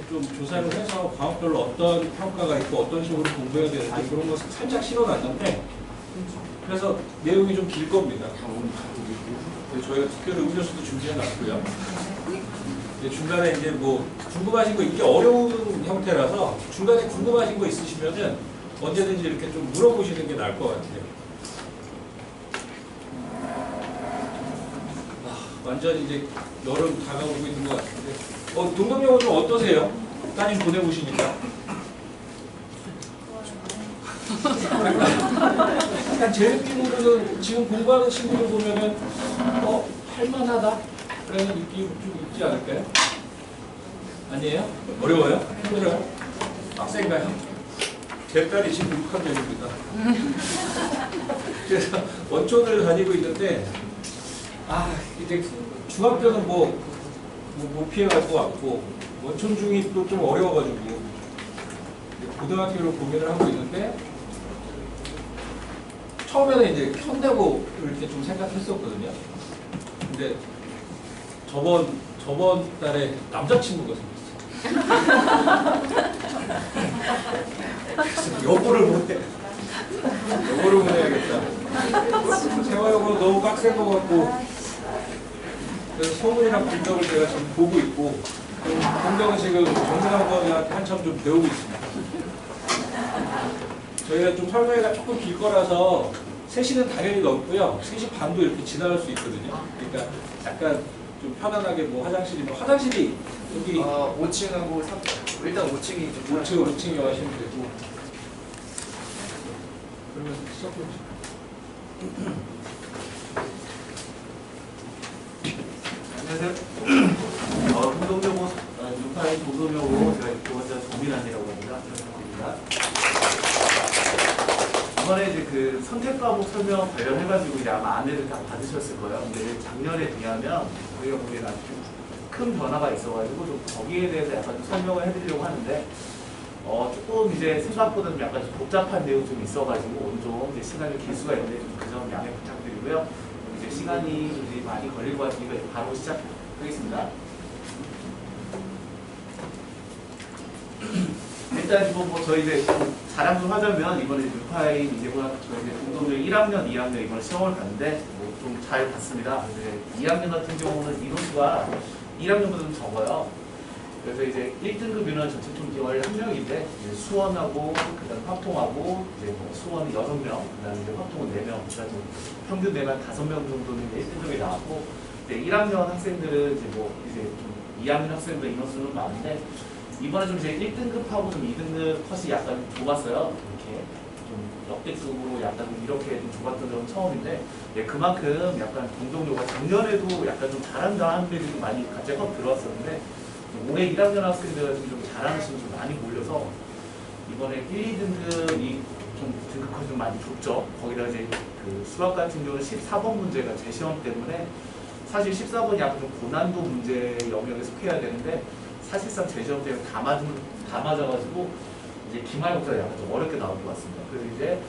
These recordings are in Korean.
좀 조사를 해서 과목별로 어떤 평가가 있고 어떤 식으로 공부해야 되는지 그런 거 살짝 실어놨는데 그래서 내용이 좀 길 겁니다. 저희가 특별히 음료수도 준비해놨고요. 중간에 이제 뭐 궁금하신 거 이게 어려운 형태라서 중간에 궁금하신 거 있으시면은 언제든지 이렇게 좀 물어보시는 게 나을 것 같아요. 완전 이제 여름 다가오고 있는 것 같은데 동덕여고 좀 어떠세요? 따님 보내보시니까 약간 제 느낌으로는 지금 공부하는 친구들 보면은 할만하다 라는 느낌이 좀 있지 않을까요? 아니에요? 어려워요? 힘들어요? 빡센가요? 제 딸이 지금 6학년입니다. 그래서 원촌을 다니고 있는데 이제 중학교는 못 피해가지고 왔고 원촌 중이 또 좀 어려워가지고 고등학교로 고민을 하고 있는데 처음에는 이제 현대고 이렇게 좀 생각했었거든요. 근데 저번 달에 남자친구가 생겼어요. 그래서 여고를 보내야겠다. 세화여고 너무 빡센 것 같고 그래서 소문이랑 분석을 제가 지금 보고 있고 동덕은 지금 정문학원한테 한참 좀 배우고 있습니다. 저희가 좀 설명회가 조금 길 거라서 3시는 당연히 넘고요. 3시 반도 이렇게 지나갈 수 있거든요. 그러니까 약간 좀 편안하게 화장실이 여기 5층하고 3층 일단 5층이 좀 5층에 가시면 되고 그러면 시작해보시죠. 안녕하세요. 동덕여고 6파인 동덕여고 제가 교원자 조민환이라고 합니다. 이번에 이제 그 선택 과목 설명 관련해가지고 이제 아마 안내를 다 받으셨을 거예요. 근데 작년에 비하면 저희가 보기에는 아주 큰 변화가 있어가지고 좀 거기에 대해서 약간 좀 설명을 해드리려고 하는데 조금 이제 생각보다는 약간 좀 복잡한 내용이 좀 있어가지고 오늘 좀 이제 시간이 길 수가 있는데 좀 그 점 양해 부탁드리고요. 이제 시간이 좀 많이 걸릴 것 같으니까 바로 시작하겠습니다. 일단 뭐 저희 이제 자랑 좀 하자면 이번에 6파인 이제보다 저희 이제 공동대 1학년, 2학년 이번에 시험을 봤는데 뭐 좀 잘 봤습니다. 근데 2학년 같은 경우는 인원수가 1학년보다 좀 적어요. 그래서 이제 1등급 인원 전체 총 11명인데 수원하고 그다음 화통하고 이제 뭐 수원은 6명, 그다음에 이제 화통은 4명, 그다음에 평균 내가 5명 정도는 1등급이 나왔고, 이제 1학년 학생들은 이제 뭐 이제 좀 2학년 학생들 인원수는 많은데 이번에 좀 이제 1등급하고 좀 2등급 컷이 약간 좁았어요. 이렇게 좀 역대급으로 약간 이렇게 좀 좁았던 적은 처음인데, 그만큼 약간 동덕여고가 작년에도 약간 좀 잘한다 하는 애들이 많이 갑자기 확 들어왔었는데. 올해 1학년 학생들 좀 잘하는 친구들 많이 몰려서 이번에 1, 2등급이 좀 등급컷이 좀 많이 좁죠. 거기다 이제 그 수학 같은 경우는 14번 문제가 제 시험 때문에 사실 14번이 약간 좀 고난도 문제 영역에 속해야 되는데 사실상 제 시험 때문에 다 맞아가지고 이제 기말고사가 약간 좀 어렵게 나온 것 같습니다. 그래서 이제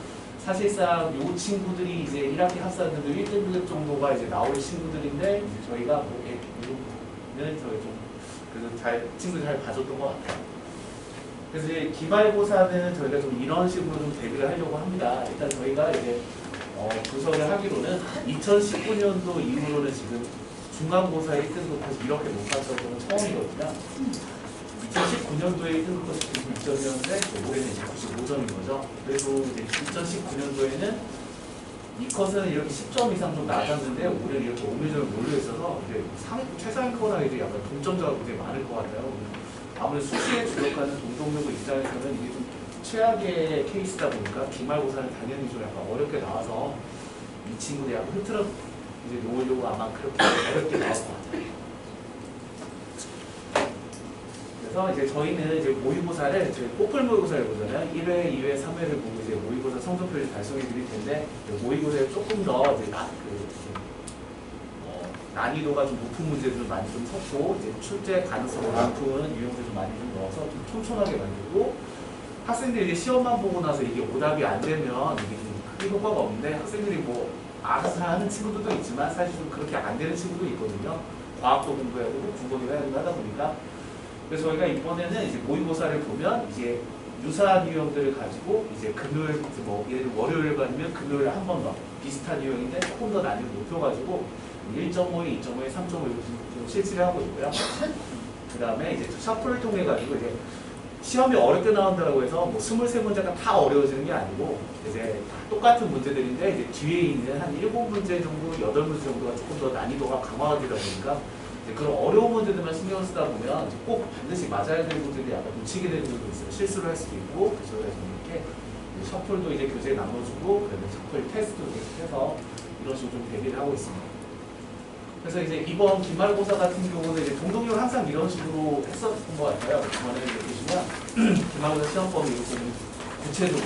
사실상 요 친구들이 이제 1학기 합사들도 1등급 정도가 이제 나올 친구들인데 이제 저희가 보기에는 저희 좀 그래서 친구들 잘 봐줬던 것 같아요. 그래서 이제 기말고사는 저희가 좀 이런 식으로 좀 대비를 하려고 합니다. 일단 저희가 이제 분석을 하기로는 2019년도 이후로는 지금 중간고사 1등급에서 이렇게 높았던 건 처음이거든요. 2019년도에 1등급에서 96점이었는데 올해는 이제 95점인 거죠. 그래서 이제 2019년도에는 이 컷은 이렇게 10점 이상 좀 낮았는데 올해는 이렇게 5점을 몰려 있어서 이제 최상위권하고 이제 약간 동점자가 굉장히 많을 것 같아요. 아무래도 수시에 주력하는 동덕여고 입장에서는 이게 좀 최악의 케이스다 보니까 기말고사는 당연히 좀 약간 어렵게 나와서 이 친구들 약간 흐트러 이제 놓으려고 아마 그렇게 어렵게 나올 것 같아요. 그래서 이제 저희는 이제 모의고사를 저희 포플 모의고사를 보잖아요. 1회, 2회, 3회를 보고 이제 모의고사 성적표를 달성해 드릴 텐데 모의고사에 조금 더 이제 난이도가 좀 높은 문제들 많이 좀 섞고 이제 출제 가능성이 높은 유형들 좀 많이 좀 넣어서 좀 촘촘하게 만들고 학생들이 이제 시험만 보고 나서 이게 오답이 안 되면 이게 좀 크게 효과가 없는데 학생들이 뭐 알아서 하는 친구들도 있지만 사실 좀 그렇게 안 되는 친구도 있거든요. 과학도 공부해야 되고 국어도 해야 되고 하다 보니까 그래서 저희가 이번에는 이제 모의고사를 보면 이제 유사한 유형들을 가지고 이제 금요일 뭐 예를 들어 월요일 받으면 금요일에 한 번 더 비슷한 유형인데 조금 더 난이도 높여가지고 1.5에 2.5에 3.5 이렇게 좀 실시를 하고 있고요. 그 다음에 이제 샤프를 통해 가지고 이제 시험이 어렵게 나온다고 해서 뭐 23문제가 다 어려워지는 게 아니고 이제 다 똑같은 문제들인데 이제 뒤에 있는 한 7문제 정도, 8문제 정도가 조금 더 난이도가 강화가 되다 보니까 이제 그런 어려운 문제들만 신경을 쓰다 보면 꼭 반드시 맞아야 될 문제들이 약간 놓치게 되는 경우도 있어요. 실수를 할 수도 있고 그래서 이렇게 셔플도 이제 교재에 나눠주고 그다음에 셔플 테스트도 계속해서 이런 식으로 좀 대비를 하고 있습니다. 그래서 이제 이번 기말고사 같은 경우는 이제 동동률 항상 이런 식으로 했었던 것 같아요. 이번에 이제 보시면 기말고사 시험범위 이렇게 구체적으로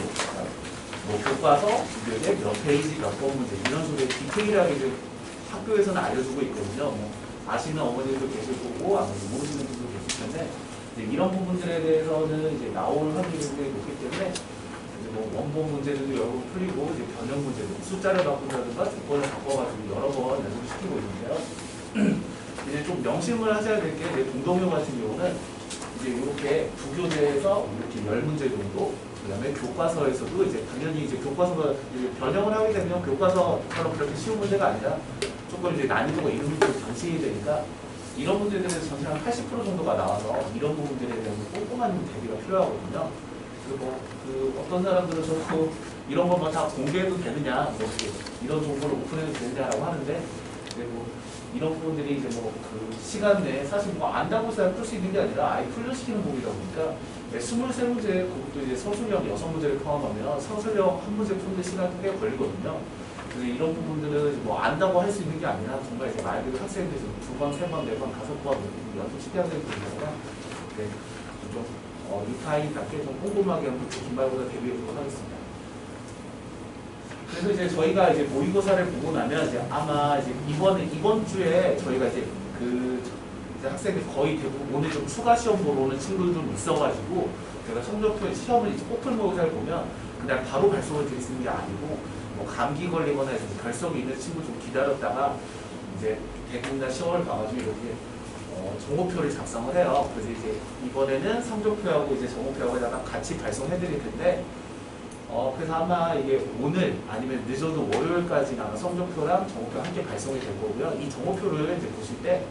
뭐 교과서, 교재 몇 페이지 몇 번 문제 이런 식으로 디테일하게 이제 학교에서는 알려주고 있거든요. 뭐 아시는 어머니들도 계실 거고 아마 모르시는 분도 계실 텐데 이제 이런 부분들에 대해서는 이제 나올 확률이 굉장히 높기 때문에 이제 뭐 원본 문제들도 여러 번 풀리고 이제 변형 문제도 숫자를 바꾼다든가 조건을 바꿔가지고 여러 번 연습을 시키고 있는데요. 이제 좀 명심을 하셔야 될 게 이제 동동요 같은 경우는 이제 이렇게 부교재에서 이렇게 10문제 정도 그다음에 교과서에서도 이제 당연히 이제 교과서가 이제 변형을 하게 되면 교과서처럼 그렇게 쉬운 문제가 아니라 조금 이제 난이도가 이런 식으로 장치이 되니까 이런 문제들은 전체 한 80% 정도가 나와서 이런 부분들에 대한 꼼꼼한 대비가 필요하거든요. 그리고 그 어떤 사람들은 저도 이런 것만 다 공개해도 되느냐, 뭐 이런 정보를 오픈해도 되느냐라고 하는데, 이제 뭐 이런 부분들이 이제 뭐 그 시간 내에 사실 뭐 안다고 해서 풀 수 있는 게 아니라 아예 훈련시키는 부분이다 보니까 23문제, 그것도 이제 서술형 6문제를 포함하면 서술형 한 문제 푸는데 시간이 꽤 걸리거든요. 그래서 이런 부분들은 뭐 안다고 할 수 있는 게 아니라 정말 이제 말 그대로 학생들이 2번, 3번, 4번, 5번 연습시켜야 되는 부분이라 좀 유타인답게 좀 꼼꼼하게 한번 기말고사 대비해보도록 하겠습니다. 그래서 이제 저희가 이제 모의고사를 보고 나면 이제 아마 이제 이번 주에 저희가 이제 이제 학생들 거의 대부분 오늘 좀 추가 시험 보러 오는 친구들 좀 있어가지고 제가 성적표 시험을 이제 오픈 모의고사를 보면 그냥 바로 발송을 드릴 수 있는 게 아니고 뭐 감기 걸리거나 해서 결석이 있는 친구 좀 기다렸다가 이제 대부분 시험을 봐가지고 이렇게 정보표를 작성을 해요. 그래서 이제 이번에는 성적표하고 이제 정보표하고 같이 발송해드릴 텐데, 그래서 아마 이게 오늘 아니면 늦어도 월요일까지 아마 성적표랑 정보표 함께 발송이 될 거고요. 이 정보표를 이제 보실 때,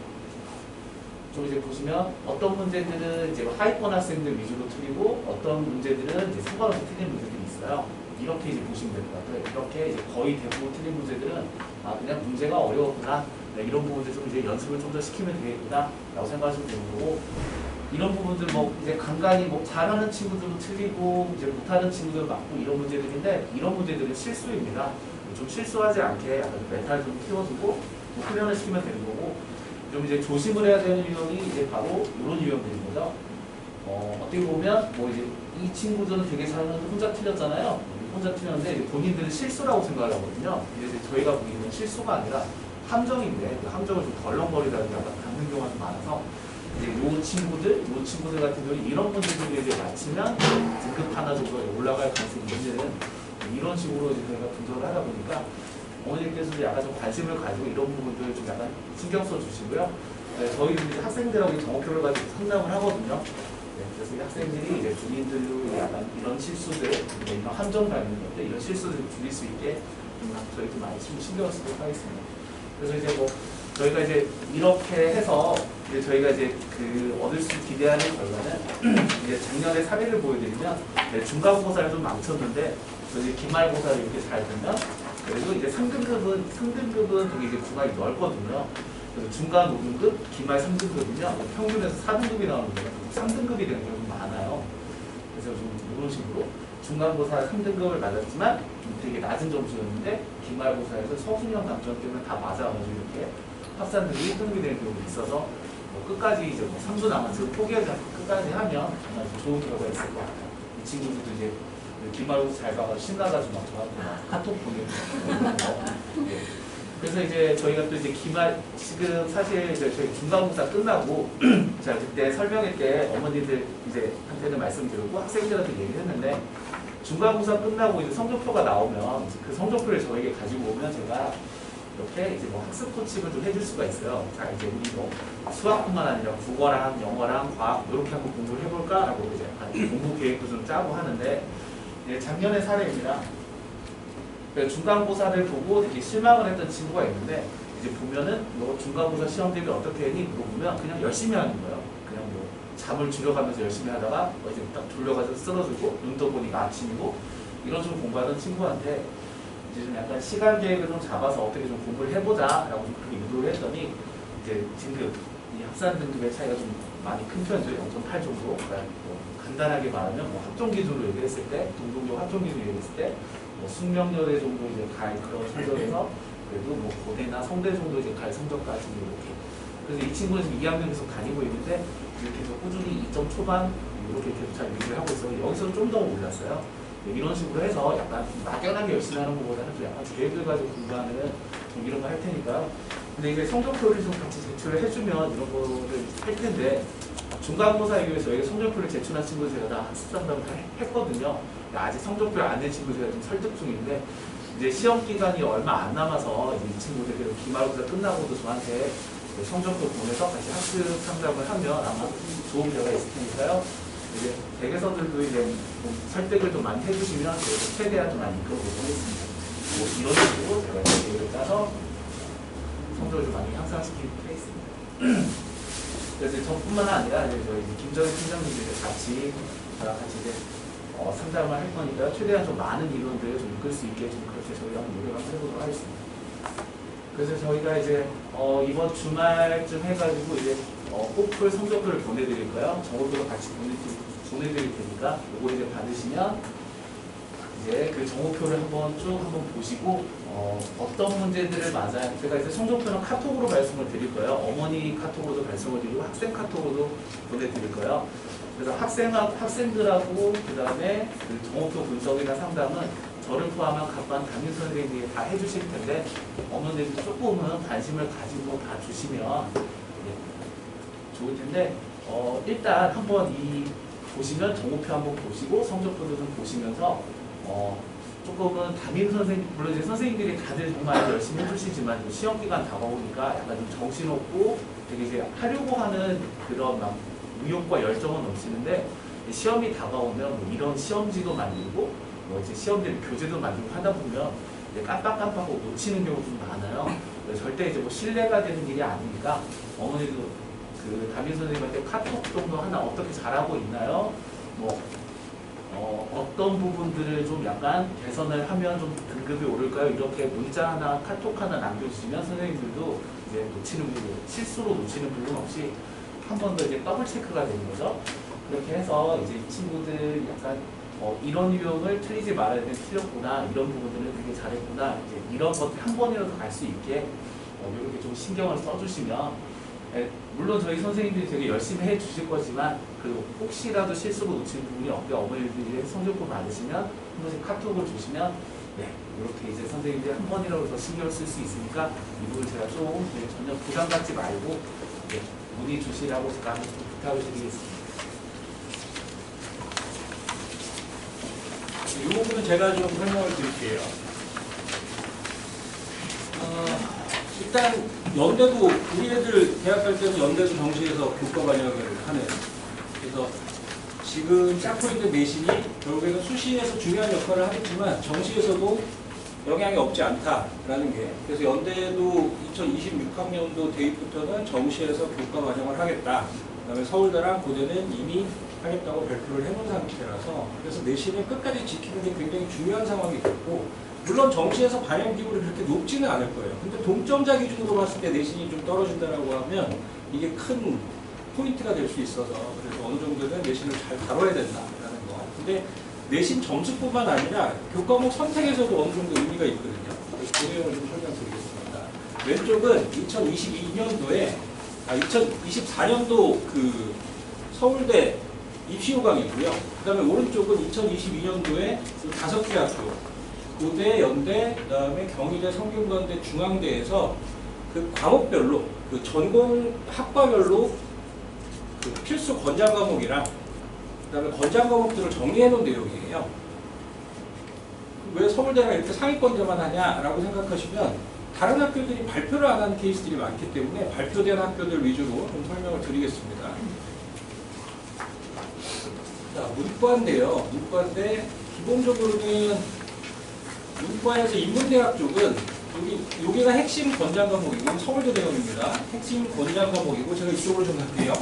좀 이제 보시면 어떤 문제들은 이제 하위권 학생들 위주로 틀리고 어떤 문제들은 이제 상관없이 틀린 문제들이 있어요. 이렇게 이제 보시면 될 것 같아요. 이렇게 이제 거의 대부분 틀린 문제들은 그냥 문제가 어려웠구나. 이런 부분들 좀 이제 연습을 좀 더 시키면 되겠구나 라고 생각하시면 되는 거고, 이런 부분들 뭐 이제 간간히 뭐 잘하는 친구들도 틀리고 이제 못하는 친구들 맞고 이런 문제들인데, 이런 문제들은 실수입니다. 좀 실수하지 않게 약간 멘탈 좀 키워주고 훈련을 시키면 되는 거고, 좀 이제 조심을 해야 되는 유형이 이제 바로 이런 유형들인 거죠. 어떻게 보면 뭐 이제 이 친구들은 되게 잘하는데 혼자 틀렸잖아요. 혼자 틀렸는데 본인들은 실수라고 생각을 하거든요. 이제 저희가 보기에는 실수가 아니라 함정인데 그 함정을 좀 덜렁거리다든가 갖는 경우가 좀 많아서 이제 요 친구들 같은 경우는 이런 문제들을 이제 맞추면 등급 하나 정도 올라갈 가능성이 있는 이런 식으로 이제 저희가 분석을 하다 보니까 어머니께서도 약간 좀 관심을 가지고 이런 부분들을 좀 약간 신경 써 주시고요. 저희도 이제 학생들하고 정보표를 가지고 상담을 하거든요. 그래서 이 학생들이 이제 주민들로 약간 이런 실수들, 이런 함정 가 있는 것들, 이런 실수들을 줄일 수 있게 좀 저희도 많이 신경을 쓰도록 하겠습니다. 그래서 이제 뭐 저희가 이제 이렇게 해서 이제 저희가 이제 얻을 수 기대하는 결과는 이제 작년에 사례를 보여드리면 중간고사를 좀 망쳤는데 이제 기말고사를 이렇게 잘 되면 그래도 이제 3등급은 되게 이제 구간이 넓거든요. 그래서 중간 5등급, 기말 3등급이면 평균에서 4등급이 나오는 거예요. 3등급이 되는 경우가 많아요. 그래서 좀 이런 식으로 중간고사 3등급을 맞았지만 되게 낮은 점수였는데 기말고사에서 서술형 감점 때문에 다 맞아가지고 이렇게 합산들이 1등급이 되는 경우도 있어서 뭐 끝까지 이제 뭐 3주 남았을 포기하지 않고 끝까지 하면 정말 좋은 결과가 있을 것 같아요. 이 친구들도 이제 기말고사 잘 봐가지고 신나가지고 막 저한테 막 카톡 보내고. 네. 그래서 이제 저희가 또 이제 지금 사실 이제 저희 중간고사 끝나고 제가 그때 설명회 때 어머니들 이제 한테는 말씀드리고 학생들한테 얘기를 했는데, 중간고사 끝나고 이제 성적표가 나오면 그 성적표를 저에게 가지고 오면 제가 이렇게 이제 뭐 학습 코칭을 좀 해줄 수가 있어요. 자, 이제 우리 뭐 수학뿐만 아니라 국어랑 영어랑 과학 이렇게 한번 공부를 해볼까라고 이제 약간 공부 계획도 좀 짜고 하는데, 예, 작년의 사례입니다. 중간고사를 보고 되게 실망을 했던 친구가 있는데, 이제 보면은 너 중간고사 시험 대비 어떻게 했니? 물어보면 그냥 열심히 하는 거예요. 그냥 뭐 잠을 줄여가면서 열심히 하다가 이제 딱 졸려가지고 쓰러지고 눈 떠보니까 아침이고 이런 식으로 공부하던 친구한테 이제 좀 약간 시간 계획을 좀 잡아서 어떻게 좀 공부를 해보자라고 좀 그렇게 유도를 했더니, 이제 등급, 이 합산 등급의 차이가 좀 많이 큰 편이죠. 0.8 정도. 그러니까 뭐 간단하게 말하면 뭐 학종 기준으로 얘기했을 때, 동종교 학종 기준으로 얘기했을 때, 뭐 숙명여대 정도 이제 갈 그런 성적에서 그래도 뭐 고대나 성대 정도 이제 갈 성적까지 이렇게. 그래서 이 친구는 지금 2학년 계속 다니고 있는데 이렇게 해서 꾸준히 2점 초반 이렇게 계속 잘 유지를 하고 있어요. 여기서는 좀 더 올랐어요. 이런 식으로 해서 약간 막연하게 열심히 하는 것보다는 좀 약간 계획을 가지고 공부하는 좀 이런 거 할 테니까요. 근데 이게 성적표를 좀 같이 제출을 해주면 이런 거를 할 텐데, 중간고사에 비해서 여기 성적표를 제출한 친구 제가 다 학습 상담을 다 했거든요. 아직 성적표를 안 낸 친구 제가 좀 설득 중인데, 이제 시험 기간이 얼마 안 남아서 이제 이 친구들이 기말고사 끝나고도 저한테 성적표 보내서 같이 학습 상담을 하면 아마 좋은 결과가 있을 테니까요. 이제 댁에서들도 이제 좀 설득을 좀 많이 해주시면 최대한 좀 많이 이끌어보도록 하겠습니다. 뭐 이런 식으로 제가 계획을 짜서 성적을 좀 많이 향상시키도록 하겠습니다. 그래서 저뿐만 아니라 이제 저희 김정희 팀장님들 같이 저랑 같이 이제 상담을 할 거니까 최대한 좀 많은 인원들을 좀 이끌 수 있게 좀 그렇게 저희가 한번 노력을 해보도록 하겠습니다. 그래서 저희가 이제 이번 주말쯤 해가지고 이제 꼭풀 성적표를 보내드릴 거예요. 정보표도 같이 보내드릴 테니까 요거 이제 받으시면 이제 그 정보표를 한번 보시고 어떤 문제들을 맞아야, 제가 이제 성적표는 카톡으로 발송을 드릴 거예요. 어머니 카톡으로도 발송을 드리고 학생 카톡으로도 보내드릴 거예요. 그래서 학생들하고 그 다음에 그 정보표 분석이나 상담은 저를 포함한 각반 담임 선생님이 다 해주실 텐데, 어머니들 조금은 관심을 가지고 다 주시면 좋을 텐데, 일단 한번 보시면 정보표 한번 보시고 성적표도 좀 보시면서 조금은 담임 선생님, 물론 이제 선생님들이 다들 정말 열심히 해주시지만 시험 기간 다가오니까 약간 좀 정신없고 되게 이제 하려고 하는 그런 막 의욕과 열정은 넘치는데, 시험이 다가오면 뭐 이런 시험지도 만들고 뭐 이제 시험들 교재도 만들고 하다 보면 이제 깜빡깜빡하고 놓치는 경우도 좀 많아요. 절대 이제 뭐 신뢰가 되는 일이 아니니까 어머니도 그 담임 선생님한테 카톡 정도 하나 어떻게 잘하고 있나요? 뭐 어떤 부분들을 좀 약간 개선을 하면 좀 등급이 오를까요? 이렇게 문자 하나, 카톡 하나 남겨주시면 선생님들도 이제 놓치는 부분, 실수로 놓치는 부분 없이 한 번 더 이제 더블 체크가 되는 거죠. 그렇게 해서 이제 이 친구들 약간 이런 유형을 틀리지 말아야 되는 틀렸구나, 이런 부분들은 되게 잘했구나, 이제 이런 것들 한 번이라도 갈 수 있게 이렇게 좀 신경을 써주시면, 물론 저희 선생님들이 되게 열심히 해주실 거지만 그 혹시라도 실수로 놓치는 부분이 없게 어머니들이 성적표 받으시면 한 번씩 카톡을 주시면 이렇게 이제 선생님들이 한 번이라도 더 신경을 쓸 수 있으니까 이 부분을 제가 좀 전혀 부담 갖지 말고 문의 주시라고 제가 한번 부탁을 드리겠습니다. 이 부분은 제가 좀 설명을 드릴게요. 일단 연대도 우리 애들 대학 갈 때는 연대도 정시에서 교과 반영을 하는, 그래서 지금 쌓고 있는 내신이 결국에는 수시에서 중요한 역할을 하겠지만 정시에서도 영향이 없지 않다라는 게, 그래서 연대도 2026학년도 대입부터는 정시에서 교과 반영을 하겠다. 그다음에 서울대랑 고대는 이미 하겠다고 발표를 해놓은 상태라서, 그래서 내신을 끝까지 지키는 게 굉장히 중요한 상황이 됐고, 물론 정시에서 반영 기울이 그렇게 높지는 않을 거예요. 근데 동점자 기준으로 봤을 때 내신이 좀 떨어진다라고 하면 이게 큰 포인트가 될 수 있어서, 그래서 어느 정도는 내신을 잘 다뤄야 된다라는 거. 근데 내신 점수뿐만 아니라 교과목 선택에서도 어느 정도 의미가 있거든요. 그래서 그 내용을 좀 설명드리겠습니다. 왼쪽은 2022년도에 2024년도 그 서울대 입시 요강이고요. 그 다음에 오른쪽은 2022년도에 그 5개 학교, 고대, 연대, 그 다음에 경희대, 성균관대, 중앙대에서 그 과목별로, 그 전공 학과별로 그 필수 권장 과목이랑 그 다음에 권장 과목들을 정리해 놓은 내용이에요. 왜 서울대가 이렇게 상위권대만 하냐라고 생각하시면, 다른 학교들이 발표를 안 하는 케이스들이 많기 때문에 발표된 학교들 위주로 좀 설명을 드리겠습니다. 자, 문과인데요. 문과인데 기본적으로는 문과에서 인문대학 쪽은 여기가 핵심 권장 과목이고 서울대 대학입니다. 핵심 권장 과목이고 제가 이쪽으로 좀 갈게요.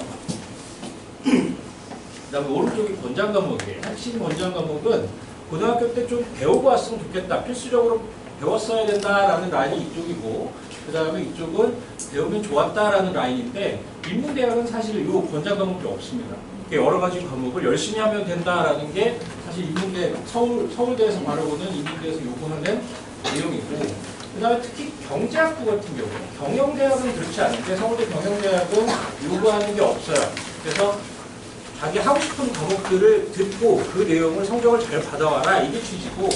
그다음에 오른쪽이 권장 과목이에요. 핵심 권장 과목은 고등학교 때 좀 배우고 왔으면 좋겠다. 필수적으로 배웠어야 된다라는 라인이 이쪽이고 그 다음에 이쪽은 배우면 좋았다라는 라인인데 인문대학은 사실 이 권장 과목이 없습니다. 여러 가지 과목을 열심히 하면 된다라는 게 사실 인문대 서울대에서 바라보는 인문대에서 요구하는 내용이고 그 다음에 특히 경제학부 같은 경우 경영대학은 그렇지 않은데 서울대 경영대학은 요구하는 게 없어요. 그래서 자기 하고 싶은 과목들을 듣고 그 내용을 성적을 잘 받아와라 이게 취지고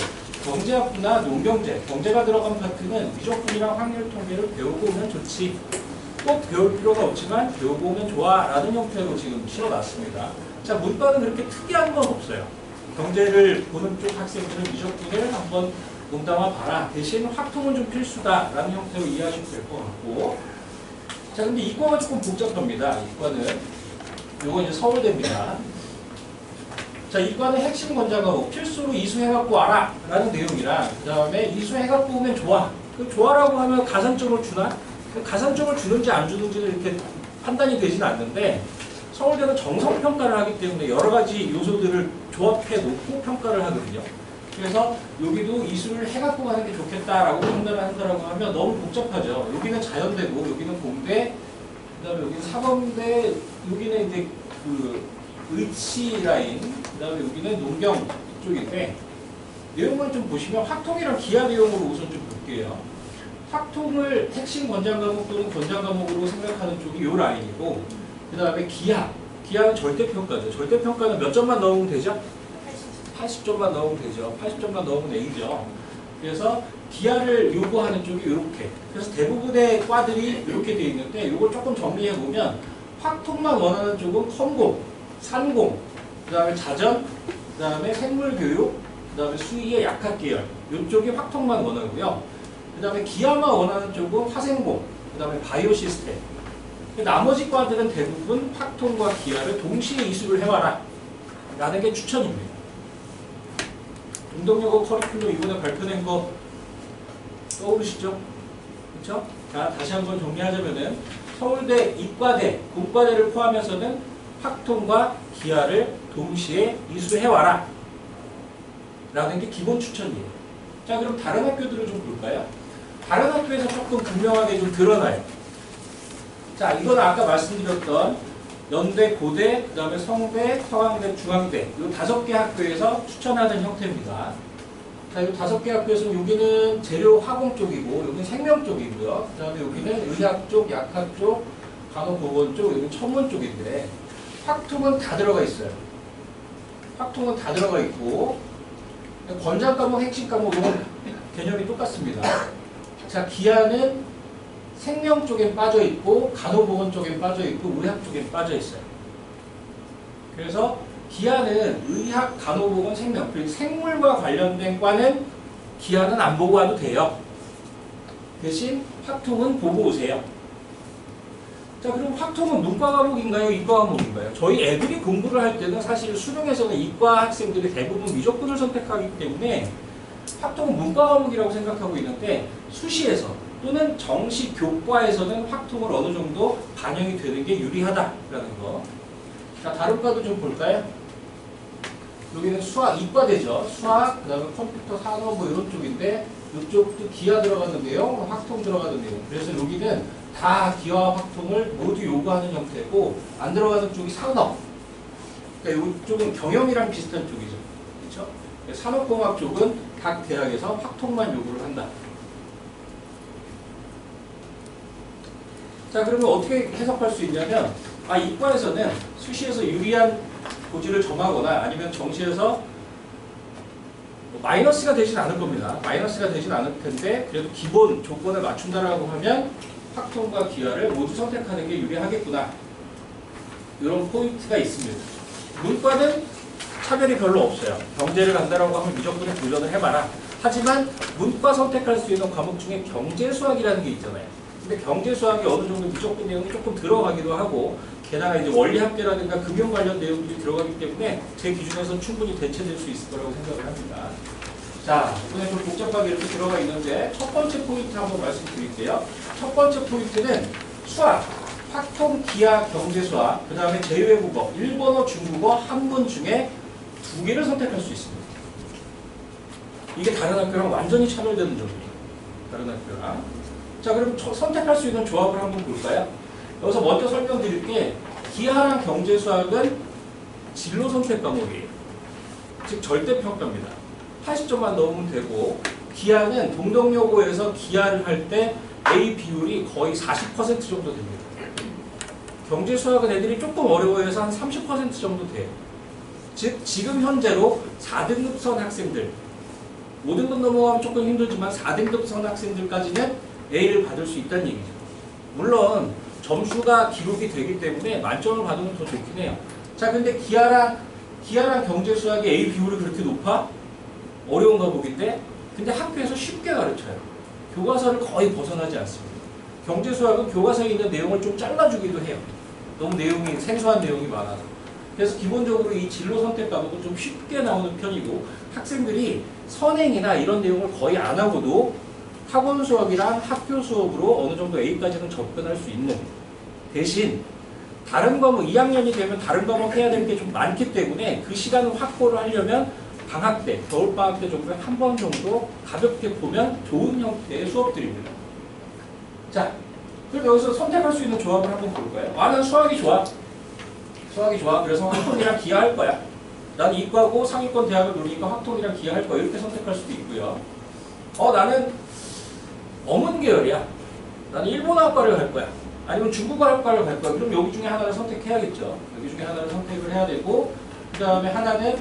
경제학부나 농경제, 경제가 들어간 파트는 미적분이랑 확률 통계를 배우고 오면 좋지. 꼭 배울 필요가 없지만 배우고 오면 좋아 라는 형태로 지금 실어놨습니다. 자, 문과는 그렇게 특이한 건 없어요. 경제를 보는 쪽 학생들은 미적분을 한번 몸담아 봐라. 대신 확통은 좀 필수다 라는 형태로 이해하시면 될 것 같고 자, 근데 이과가 조금 복잡합니다. 이과는 요건 이제 서울대입니다. 자, 이과는 핵심 권장 과목 필수로 이수해갖고 와라 라는 내용이랑 그 다음에 이수해갖고 오면 좋아. 그 좋아라고 하면 가산점을 주나? 그 가산점을 주는지 안 주는지는 이렇게 판단이 되진 않는데 서울대는 정성평가를 하기 때문에 여러 가지 요소들을 조합해 놓고 평가를 하거든요. 그래서 여기도 이수를 해갖고 가는 게 좋겠다라고 판단을 한다라고 하면 너무 복잡하죠. 여기는 자연대고 여기는 공대 그 다음에 여기는 사범대 여기는 이제 그 의치 라인 그 다음에 여기는 농경 쪽인데 내용을 좀 보시면 확통이랑 기하 내용으로 우선 좀 볼게요. 확통을 핵심 권장 과목 또는 권장 과목으로 생각하는 쪽이 이 라인이고 그 다음에 기하는 절대평가죠. 절대평가는 몇 점만 넣으면 되죠? 80점만 넣으면 되죠. 80점만 넣으면 A죠. 그래서 기하를 요구하는 쪽이 이렇게 그래서 대부분의 과들이 이렇게 되어 있는데 이걸 조금 정리해 보면 확통만 원하는 쪽은 컴공, 산공, 그 다음에 자전, 그 다음에 생물교육, 그 다음에 수의의 약학 계열 이쪽이 확통만 원하고요. 그 다음에 기하만 원하는 쪽은 화생공, 그 다음에 바이오 시스템. 나머지 과들은 대부분 확통과 기하를 동시에 이수를 해와라 라는 게 추천입니다. 운동여고 커리큘럼 이번에 발표된 거 떠오르시죠? 그렇죠? 자, 다시 한번 정리하자면은 서울대 이과대, 공과대를 포함해서는 확통과 기하를 동시에 이수해와라 라는 게 기본 추천이에요. 자, 그럼 다른 학교들을 좀 볼까요? 다른 학교에서 조금 분명하게 좀 드러나요. 자, 이건 아까 말씀드렸던 연대, 고대, 그 다음에 성대, 서강대, 중앙대 이 5개 학교에서 추천하는 형태입니다. 자, 이 5개 학교에서 여기는 재료 화공 쪽이고 여기는 생명 쪽이고요. 그 다음에 여기는 의학 쪽, 약학 쪽, 간호보건 쪽, 여기는 천문 쪽인데 확통은 다 들어가 있어요. 확통은 다 들어가 있고 권장 과목, 핵심 과목 이건 개념이 똑같습니다. 자, 기하는 생명 쪽엔 빠져 있고 간호보건 쪽엔 빠져 있고 의학 쪽엔 빠져 있어요. 그래서 기하는 의학, 간호보건, 생명 그리고 생물과 관련된 과는 기하는 안 보고 와도 돼요. 대신 확통은 보고 오세요. 자, 그럼 확통은 문과 과목인가요? 이과 과목인가요? 저희 애들이 공부를 할 때는 사실 수능에서는 이과 학생들이 대부분 미적분을 선택하기 때문에 확통은 문과 과목이라고 생각하고 있는데 수시에서 또는 정시 교과에서는 확통을 어느 정도 반영이 되는 게 유리하다라는 거. 자, 다른 과도 좀 볼까요? 여기는 수학, 이과대죠. 수학, 그 다음에 컴퓨터, 산업 뭐 이런 쪽인데 이쪽도 기하 들어가는 내용, 확통 들어가는 내용. 그래서 여기는 다 기하와 확통을 모두 요구하는 형태고 안 들어가는 쪽이 산업. 그러니까 이쪽은 경영이랑 비슷한 쪽이죠. 그렇죠? 산업공학 쪽은 각 대학에서 확통만 요구를 한다. 자, 그러면 어떻게 해석할 수 있냐면 이과에서는 수시에서 유리한 고지를 정하거나 아니면 정시에서 마이너스가 되진 않을 겁니다. 마이너스가 되진 않을 텐데 그래도 기본 조건을 맞춘다라고 하면 확통과 기하를 모두 선택하는 게 유리하겠구나. 이런 포인트가 있습니다. 문과는 차별이 별로 없어요. 경제를 간다라고 하면 미적분에 도전을 해봐라. 하지만 문과 선택할 수 있는 과목 중에 경제수학이라는 게 있잖아요. 근데 경제수학이 어느 정도 무조건 내용이 조금 들어가기도 하고 게다가 이제 원리합계라든가 금융 관련 내용들이 들어가기 때문에 제 기준에서는 충분히 대체될 수 있을 거라고 생각을 합니다. 자, 이번에 좀 복잡하게 이렇게 들어가 있는데 첫 번째 포인트 한번 말씀드릴게요. 첫 번째 포인트는 수학, 확통, 기하, 경제수학, 그 다음에 제외국어, 일본어, 중국어, 한문 중에 2개를 선택할 수 있습니다. 이게 다른 학교랑 완전히 차별되는 점이에요. 다른 학교랑. 자, 그럼 선택할 수 있는 조합을 한번 볼까요? 여기서 먼저 설명드릴게 기하랑 경제수학은 진로 선택 과목이에요. 즉 절대평가입니다. 80점만 넣으면 되고 기하는 동덕여고에서 기하를 할 때 A 비율이 거의 40% 정도 됩니다. 경제수학은 애들이 조금 어려워해서 한 30% 정도 돼요. 즉 지금 현재로 4등급선 학생들 5등급 넘어가면 조금 힘들지만 4등급선 학생들까지는 A를 받을 수 있다는 얘기죠. 물론 점수가 기록이 되기 때문에 만점을 받으면 더 좋긴 해요. 자, 근데 기하랑 경제수학의 A 비율이 그렇게 높아? 어려운 과목인데 근데 학교에서 쉽게 가르쳐요. 교과서를 거의 벗어나지 않습니다. 경제수학은 교과서에 있는 내용을 좀 잘라주기도 해요. 너무 내용이 생소한 내용이 많아서. 그래서 기본적으로 이 진로 선택 과목은 좀 쉽게 나오는 편이고 학생들이 선행이나 이런 내용을 거의 안 하고도 학원 수업이랑 학교 수업으로 어느 정도 A까지는 접근할 수 있는 대신 다른 과목 2학년이 되면 다른 과목 해야 될 게 좀 많기 때문에 그 시간을 확보를 하려면 방학 때, 겨울방학 때 정도에 한 번 정도 가볍게 보면 좋은 형태의 수업들입니다. 자, 그럼 여기서 선택할 수 있는 조합을 한번 볼까요? 나는 수학이 좋아. 수학이 좋아. 그래서 확통이랑 기하 할 거야. 난 이과고 상위권 대학을 노리니까 확통이랑 기하 할 거야. 이렇게 선택할 수도 있고요. 나는 어문 계열이야. 나는 일본어학과를 갈 거야. 아니면 중국어학과를 갈 거야. 그럼 여기 중에 하나를 선택해야겠죠. 여기 중에 하나를 선택을 해야 되고 그 다음에 하나는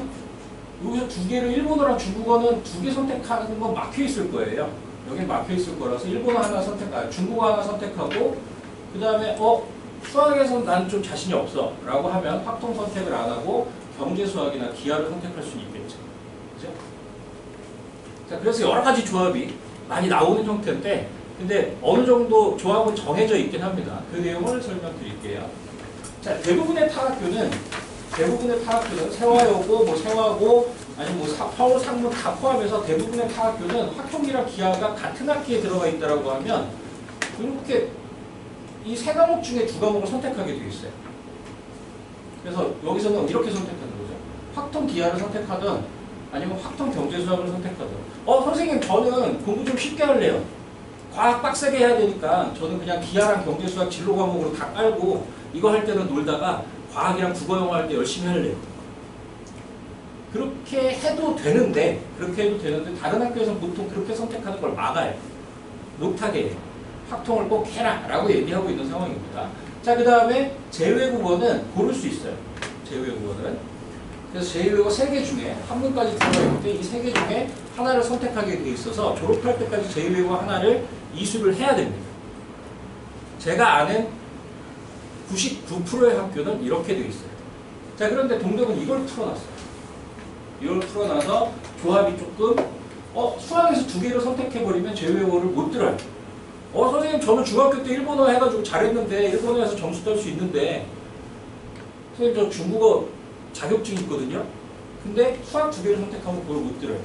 여기서 2개를 일본어랑 중국어는 2개 선택하는 건 막혀 있을 거예요. 여기는 막혀 있을 거라서 일본어 하나 중국어 하나 선택하고 그 다음에 수학에서는 나는 좀 자신이 없어 라고 하면 확통 선택을 안 하고 경제수학이나 기하를 선택할 수 있겠죠. 그죠? 자, 그래서 여러 가지 조합이 많이 나오는 형태인데 근데 어느 정도 조합은 정해져 있긴 합니다. 그 내용을 설명드릴게요. 자, 대부분의 타학교는 세화여고, 세화고, 아니면 서울 상문 다 포함해서 대부분의 타학교는 확통이랑 기하가 같은 학기에 들어가 있다라고 하면 이렇게 이 3과목 중에 2과목을 선택하게 되어 있어요. 그래서 여기서는 이렇게 선택하는 거죠. 확통 기하를 선택하든 아니면 확통 경제수학을 선택하든 선생님 저는 공부 좀 쉽게 할래요. 과학 빡세게 해야 되니까 저는 그냥 기하랑 경제수학 진로 과목으로 다 깔고 이거 할 때는 놀다가 과학이랑 국어 영어 할 때 열심히 할래요. 그렇게 해도 되는데 다른 학교에서는 보통 그렇게 선택하는 걸 막아요. 못하게 해요. 확통을 꼭 해라 라고 얘기하고 있는 상황입니다. 자, 그 다음에 제외국어는 고를 수 있어요. 제외국어는. 그래서 제외국어 3개 중에 한문까지 들어가 있는데 이 3개 중에 하나를 선택하게 돼 있어서 졸업할 때까지 제외국어 하나를 이수를 해야 됩니다. 제가 아는 99%의 학교는 이렇게 돼 있어요. 자, 그런데 동덕은 이걸 풀어놨어요. 이걸 풀어놔서 조합이 조금 수학에서 2개를 선택해버리면 제외국어를 못 들어요. 선생님 저는 중학교 때 일본어 해가지고 잘했는데 일본어에서 점수 딸 수 있는데 선생님 저 중국어 자격증 있거든요. 근데 수학 2개를 선택하면 그걸 못 들어요.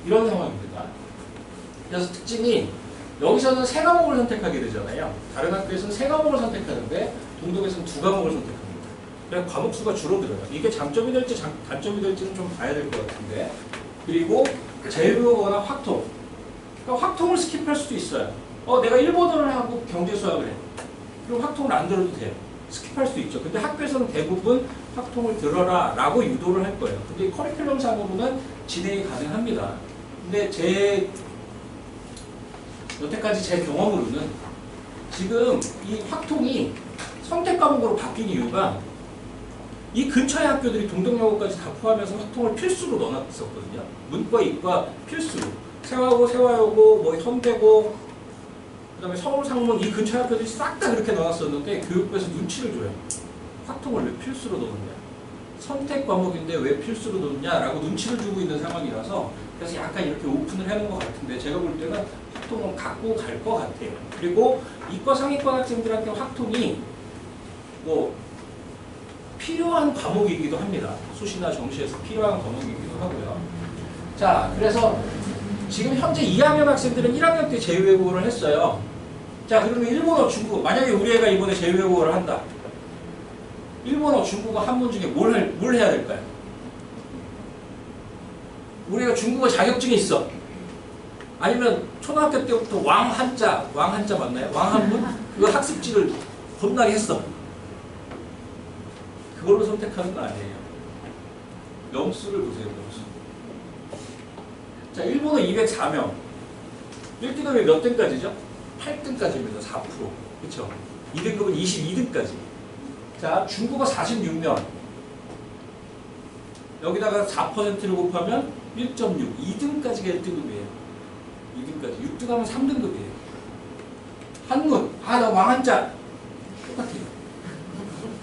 이런 상황입니다. 그래서 특징이 여기서는 3과목을 선택하게 되잖아요. 다른 학교에서는 3과목을 선택하는데 동덕에서는 2과목을 선택합니다. 그래서 과목 수가 줄어들어요. 이게 장점이 될지 단점이 될지는 좀 봐야 될 것 같은데 그리고 제외국어나 확통 그러니까 확통을 스킵할 수도 있어요. 내가 일본어를 하고 경제수학을 해. 그럼 확통을 안 들어도 돼요. 스킵할 수 있죠. 근데 학교에서는 대부분 확통을 들어라 라고 유도를 할 거예요. 근데 커리큘럼 상으로는 진행이 가능합니다. 근데 여태까지 제 경험으로는 지금 이 확통이 선택 과목으로 바뀐 이유가 이 근처의 학교들이 동덕여고까지 다 포함해서 확통을 필수로 넣어놨었거든요. 문과, 이과 필수로. 세화고, 세화여고, 현대고, 그 다음에 서울상문 이 근처 학교들이 싹 다 그렇게 넣어놨었는데 교육부에서 눈치를 줘요. 확통을 왜 필수로 넣었냐. 선택 과목인데 왜 필수로 놓냐라고 눈치를 주고 있는 상황이라서 그래서 약간 이렇게 오픈을 해놓은 것 같은데 제가 볼 때는 확통은 갖고 갈 것 같아요. 그리고 이과 상위권 학생들한테 확통이 뭐 필요한 과목이기도 합니다. 수시나 정시에서 필요한 과목이기도 하고요. 자, 그래서 지금 현재 2학년 학생들은 1학년 때 제휴외국어를 했어요. 자, 그러면 일본어, 중국어. 만약에 우리 애가 이번에 제휴외국어를 한다. 일본어, 중국어, 한문 중에 뭘 해야 될까요? 우리 애가 중국어 자격증이 있어. 아니면 초등학교 때부터 왕한자 맞나요? 왕한문? 그거 학습지를 겁나게 했어. 그걸로 선택하는 거 아니에요. 명수를 보세요, 명수. 자, 일본어 204명. 1등급이 몇 등까지죠? 8등까지입니다. 4%. 그쵸? 2등급은 22등까지. 자, 중국어 46명. 여기다가 4%를 곱하면 1.6. 2등까지가 1등급이에요. 2등까지. 6등 하면 3등급이에요. 한문. 나 왕한자. 똑같아요.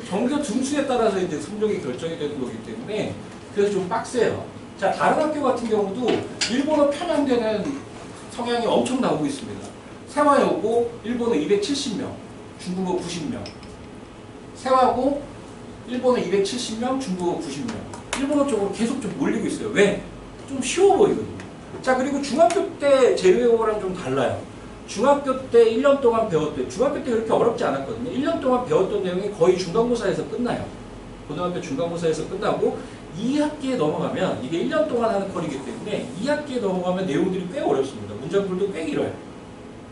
정규 등수에 따라서 이제 성적이 결정이 되는 거기 때문에 그래서 좀 빡세요. 자, 다른 학교 같은 경우도 일본어 편향되는 성향이 엄청 나오고 있습니다. 세화여고 일본어 270명, 중국어 90명. 세화고 일본어 270명, 중국어 90명. 일본어 쪽으로 계속 좀 몰리고 있어요. 왜? 좀 쉬워 보이거든요. 자, 그리고 중학교 때 제외국어랑 좀 달라요. 중학교 때 1년 동안 배웠대. 중학교 때 그렇게 어렵지 않았거든요. 1년 동안 배웠던 내용이 거의 중간고사에서 끝나요. 고등학교 중간고사에서 끝나고 2학기에 넘어가면 이게 1년 동안 하는 컬이기 때문에 2학기에 넘어가면 내용들이 꽤 어렵습니다. 문장들도 꽤 길어요.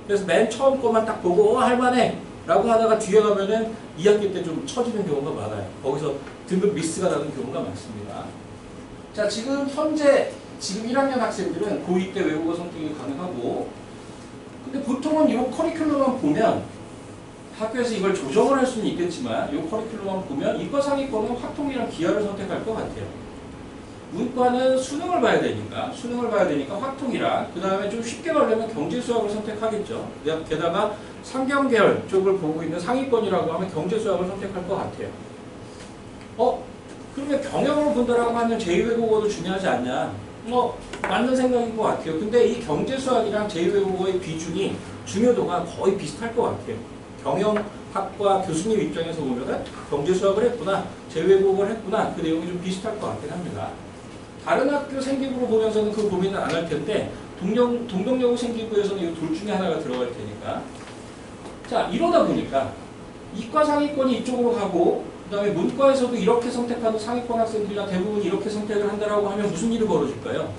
그래서 맨 처음 것만 딱 보고 할만해 라고 하다가 뒤에 가면은 2학기 때 좀 처지는 경우가 많아요. 거기서 등급 미스가 나는 경우가 많습니다. 자, 지금 현재 지금 1학년 학생들은 고2 때 외국어 선택이 가능하고 근데 보통은 이 커리큘럼만 보면 학교에서 이걸 조정을 할 수는 있겠지만 이 커리큘럼만 보면 이과 상위권은 확통이랑 기하를 선택할 것 같아요. 문과는 수능을 봐야 되니까 확통이랑 그 다음에 좀 쉽게 가려면 경제수학을 선택하겠죠. 게다가 상경계열 쪽을 보고 있는 상위권이라고 하면 경제수학을 선택할 것 같아요. 그러면 경영을 본다라고 하면 제2외국어도 중요하지 않냐? 맞는 생각인 것 같아요. 근데 이 경제수학이랑 제2외국어의 비중이 중요도가 거의 비슷할 것 같아요. 경영학과 교수님 입장에서 보면은 경제수학을 했구나, 제2외국어를 했구나, 그 내용이 좀 비슷할 것 같긴 합니다. 다른 학교 생기부로 보면서는 그 고민은 안 할 텐데 동덕여고 생기부에서는 이 둘 중에 하나가 들어갈 테니까. 자, 이러다 보니까 이과 상위권이 이쪽으로 가고 그 다음에 문과에서도 이렇게 선택하는 상위권 학생들이나 대부분 이렇게 선택을 한다라고 하면 무슨 일이 벌어질까요?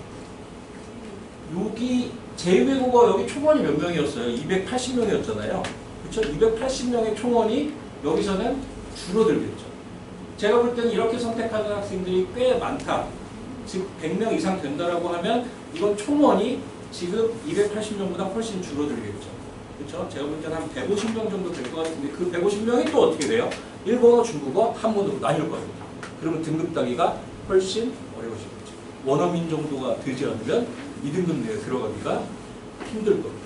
여기 제2외국어 여기 총원이 몇 명이었어요? 280명이었잖아요. 그렇죠? 280명의 총원이 여기서는 줄어들겠죠. 제가 볼 때는 이렇게 선택하는 학생들이 꽤 많다. 즉 100명 이상 된다라고 하면 이건 총원이 지금 280명보다 훨씬 줄어들겠죠. 그렇죠? 제가 볼 때는 한 150명 정도 될 것 같은데 그 150명이 또 어떻게 돼요? 일본어, 중국어, 한문으로 나뉠 겁니다. 그러면 등급 따기가 훨씬 어려워지겠죠. 원어민 정도가 되지 않으면 2등급 내에 들어가기가 힘들 겁니다.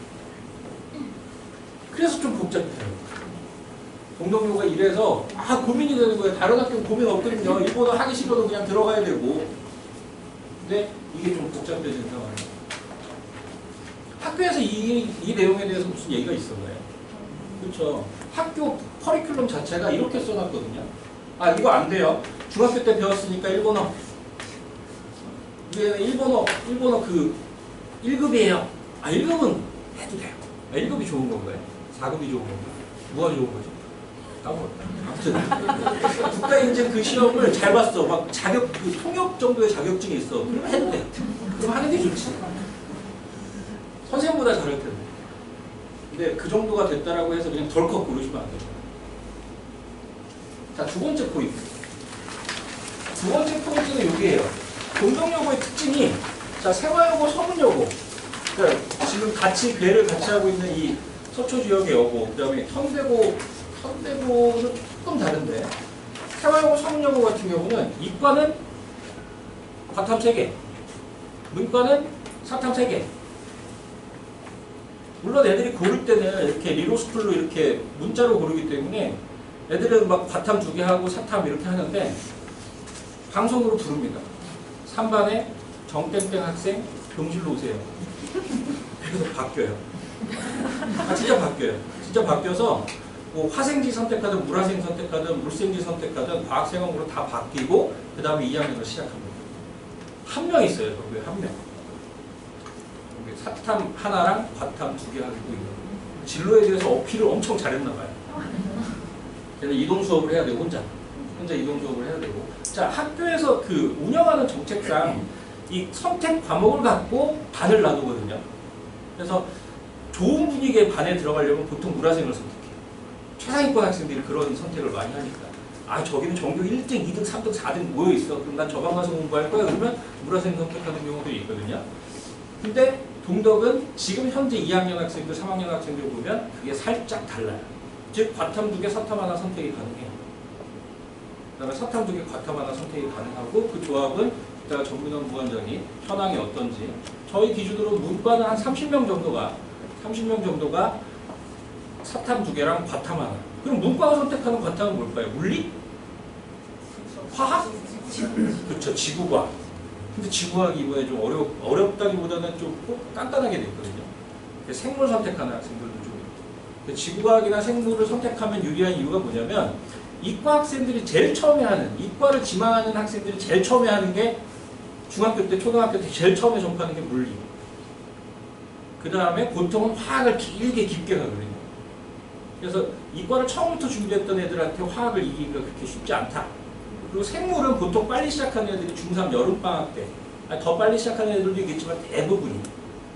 그래서 좀 복잡해요. 동덕여고가 이래서 고민이 되는 거예요. 다른 학교는 고민 없거든요. 일본어 하기 싫어도 그냥 들어가야 되고. 근데 이게 좀 복잡해지는 상황이에요. 학교에서 이 내용에 대해서 무슨 얘기가 있었나요? 그렇죠. 학교 커리큘럼 자체가 이렇게 써놨거든요. 이거 안 돼요. 중학교 때 배웠으니까 일본어. 이게 일본어 그 1급이에요. 1급은 해도 돼요. 1급이 좋은 건가요? 4급이 좋은 건가요? 뭐가 좋은 거죠? 까먹었다. 아무튼 국가인증 그 시험을 잘 봤어. 막 그 통역 정도의 자격증이 있어. 그러면 해도 돼. 그럼 하는 게 좋지. 선생님보다 잘할 텐데. 근데 그 정도가 됐다라고 해서 그냥 덜컥 고르시면 안 돼요. 자, 두 번째 포인트. 두 번째 포인트는 여기에요. 동덕여고의 특징이 세화여고, 서문여고. 그러니까 지금 배를 같이 하고 있는 이 서초 지역의 여고, 그 다음에 현대고는 조금 다른데 세화여고, 서문여고 같은 경우는 이과는 과탐 3개, 문과는 사탐 3개. 물론 애들이 고를 때는 이렇게 리로스쿨로 이렇게 문자로 고르기 때문에 애들은 막 과탐 2개 하고 사탐 이렇게 하는데 방송으로 부릅니다. 3반에 정땡땡 학생 병실로 오세요. 그래서 바뀌어요. 진짜 바뀌어요. 진짜 바뀌어서 뭐 화생지 선택하든 물화생 선택하든 물생지 선택하든 과학생학으로 다 바뀌고 그 다음에 2학년을 시작합니다. 한 명 있어요. 거기에 한 명. 사탐 하나랑 과탐 2개 하고 있는 진로에 대해서 어필을 엄청 잘했나 봐요. 그래서 이동 수업을 해야 되고 혼자 이동 수업을 해야 되고. 자, 학교에서 그 운영하는 정책상 이 선택 과목을 갖고 반을 나누거든요. 그래서 좋은 분위기의 반에 들어가려면 보통 물화생을 선택해요. 최상위권 학생들이 그런 선택을 많이 하니까. 아, 저기는 전교 1등, 2등, 3등, 4등 모여있어. 그럼 난 저 반 가서 공부할 거야. 그러면 물화생 선택하는 경우도 있거든요. 근데 동덕은 지금 현재 2학년 학생들, 3학년 학생들 보면 그게 살짝 달라요. 즉, 과탐 2개, 사탐 하나 선택이 가능해요. 그 다음에 사탐 2개, 과탐 하나 선택이 가능하고 그 조합은 이따가 정민원 부원장이 현황이 어떤지 저희 기준으로 문과는 한 30명 정도가 사탐 2개랑 과탐 하나. 그럼 문과가 선택하는 과탐은 뭘까요? 물리? 화학? 그렇죠. 지구과학. 근데 지구과학이 이번에 좀 어렵다기보다는 좀 간단하게 됐거든요. 생물 선택하는 학생들도 좀 있고. 지구과학이나 생물을 선택하면 유리한 이유가 뭐냐면 이과 학생들이 제일 처음에 하는, 이과를 지망하는 학생들이 제일 처음에 하는 게 중학교 때, 초등학교 때 제일 처음에 접하는 게 물리. 그 다음에 보통은 화학을 길게 깊게 가거든요. 그래서 이과를 처음부터 준비했던 애들한테 화학을 이기기가 그렇게 쉽지 않다. 그리고 생물은 보통 빨리 시작하는 애들이 중3 여름방학 때, 아니 더 빨리 시작하는 애들도 있겠지만 대부분이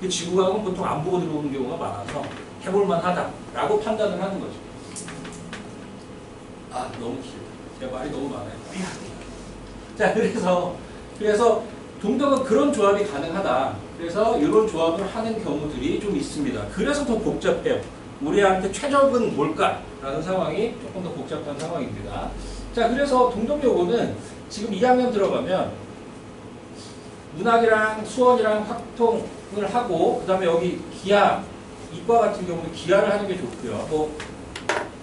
그 지구과학은 보통 안 보고 들어오는 경우가 많아서 해볼만 하다라고 판단을 하는 거죠. 아, 너무 길다. 제 말이 너무 많아요. 자, 그래서 동덕은 그런 조합이 가능하다. 그래서 이런 조합을 하는 경우들이 좀 있습니다. 그래서 더 복잡해요. 우리한테 최적은 뭘까라는 상황이 조금 더 복잡한 상황입니다. 자, 그래서 동덕여고는 지금 2학년 들어가면 문학이랑 수원이랑 확통을 하고 그 다음에 여기 기하, 이과 같은 경우는 기하를 하는 게 좋고요. 뭐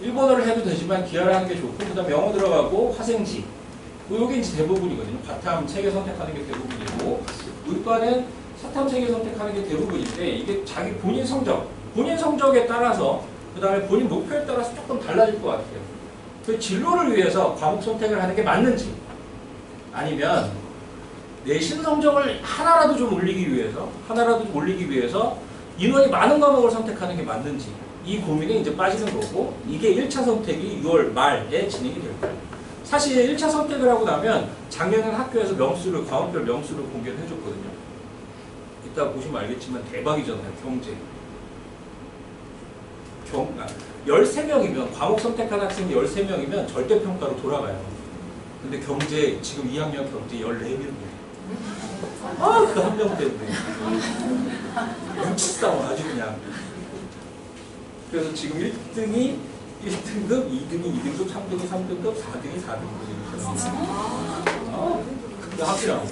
일본어를 해도 되지만 기하를 하는 게 좋고 그 다음에 영어 들어가고 화생지 뭐 여기 이제 대부분이거든요. 과탐 3개 선택하는 게 대부분이고 문과는 사탐 3개 선택하는 게 대부분인데 이게 자기 본인 성적에 따라서 그 다음에 본인 목표에 따라서 조금 달라질 것 같아요. 그 진로를 위해서 과목 선택을 하는 게 맞는지 아니면 내신 성적을 하나라도 좀 올리기 위해서 인원이 많은 과목을 선택하는 게 맞는지 이 고민에 이제 빠지는 거고 이게 1차 선택이 6월 말에 진행이 될 거예요. 사실 1차 선택을 하고 나면 작년엔 학교에서 과목별 명수를 공개를 해줬거든요. 이따 보시면 알겠지만 대박이잖아요. 경제. 13명이면 과목 선택한 학생이 13명이면 절대평가로 돌아가요. 근데 경제 지금 2학년 경제 14명이에요. 아, 그 한 명 때문에 눈치싸움 아주 그냥. 그래서 지금 1등이 1등급, 2등이 2등급, 3등이 3등급, 4등이 4등급 이렇게 합치라고.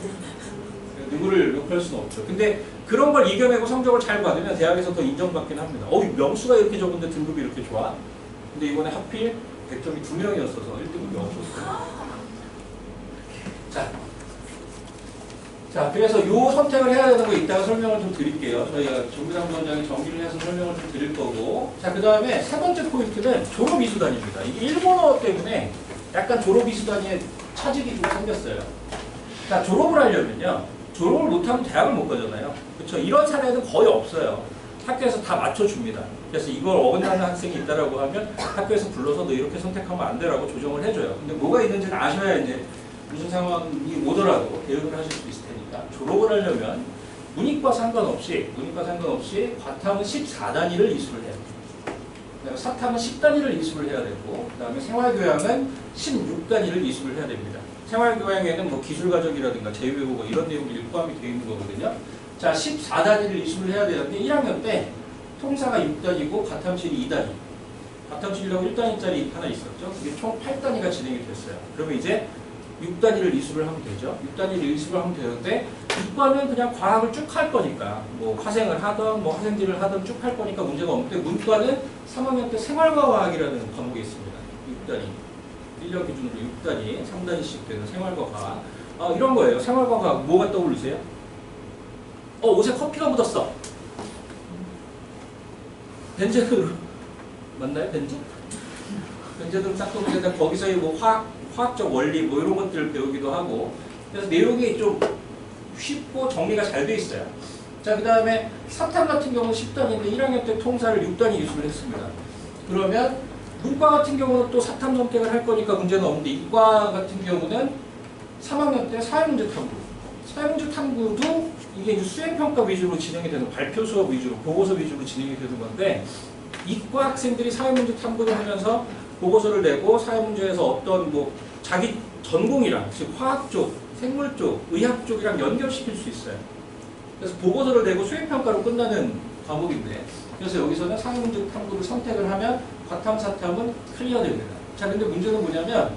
누구를 욕할 수는 없죠. 근데 그런 걸 이겨내고 성적을 잘 받으면 대학에서 더 인정받긴 합니다. 명수가 이렇게 적은데 등급이 이렇게 좋아? 근데 이번에 하필 100점이 2명이었어서 1등급이 없었어요. 자, 그래서 요 선택을 해야 되는 거 이따가 설명을 좀 드릴게요. 저희가 정비상 원장이 정리를 해서 설명을 좀 드릴 거고. 자, 그 다음에 세 번째 포인트는 졸업 이수단입니다. 이게 일본어 때문에 약간 졸업 이수단의 차질이 좀 생겼어요. 자, 졸업을 하려면요. 졸업을 못하면 대학을 못 가잖아요. 그렇죠? 이런 사례는 거의 없어요. 학교에서 다 맞춰줍니다. 그래서 이걸 어긋나는 학생이 있다라고 하면 학교에서 불러서 너 이렇게 선택하면 안 되라고 조정을 해줘요. 근데 뭐가 있는지는 아셔야 이제 무슨 상황이 오더라도 대응을 하실 수 있을 테니까. 졸업을 하려면 문이과 상관없이 과탐은 14단위를 이수를 해야 돼요. 사탐은 10단위를 이수를 해야 되고 그 다음에 생활교양은 16단위를 이수를 해야 됩니다. 생활교양에는 뭐 기술과정이라든가 제휴외국어 이런 내용들이 포함이 되어 있는 거거든요. 자, 14단위를 이수를 해야 되는데 1학년 때 통사가 6단위고 과탐실이 2단위. 과탐실이라고 1단위짜리 하나 있었죠. 그게 총 8단위가 진행이 됐어요. 그러면 이제 6단위를 이수를 하면 되죠. 6단위를 이수를 하면 되는데 이과는 그냥 과학을 쭉 할 거니까 뭐 화생을 하든 뭐 화생지를 하든 쭉 할 거니까 문제가 없는데 문과는 3학년 때 생활과학이라는 과목이 있습니다. 6단위. 1년 기준으로 6단위, 3단위씩 되는 생활과 과학. 이런 거예요. 생활과학 뭐가 떠오르세요? 옷에 커피가 묻었어. 벤젠으로 맞나요? 벤젠으로 닦아보는데 거기서의 뭐 화학적 원리 뭐 이런 것들을 배우기도 하고 그래서 내용이 좀 쉽고 정리가 잘 돼 있어요. 자, 그 다음에 사탐 같은 경우는 10단인데 1학년 때 통사를 6단위 이수를 했습니다. 그러면 문과 같은 경우는 또 사탐 선택을 할 거니까 문제는 없는데 이과 같은 경우는 3학년 때 사회문제 탐구. 사회문제 탐구도 이게 이제 수행평가 위주로 진행이 되는 발표 수업 위주로 보고서 위주로 진행이 되는 건데 이과 학생들이 사회문제 탐구를 하면서 보고서를 내고 사회문제에서 어떤 뭐 자기 전공이랑 즉 화학 쪽, 생물 쪽, 의학 쪽이랑 연결시킬 수 있어요. 그래서 보고서를 내고 수행평가로 끝나는 과목인데 그래서 여기서는 사회문제 탐구를 선택을 하면 과탐, 사탐은 클리어됩니다. 자, 근데 문제는 뭐냐면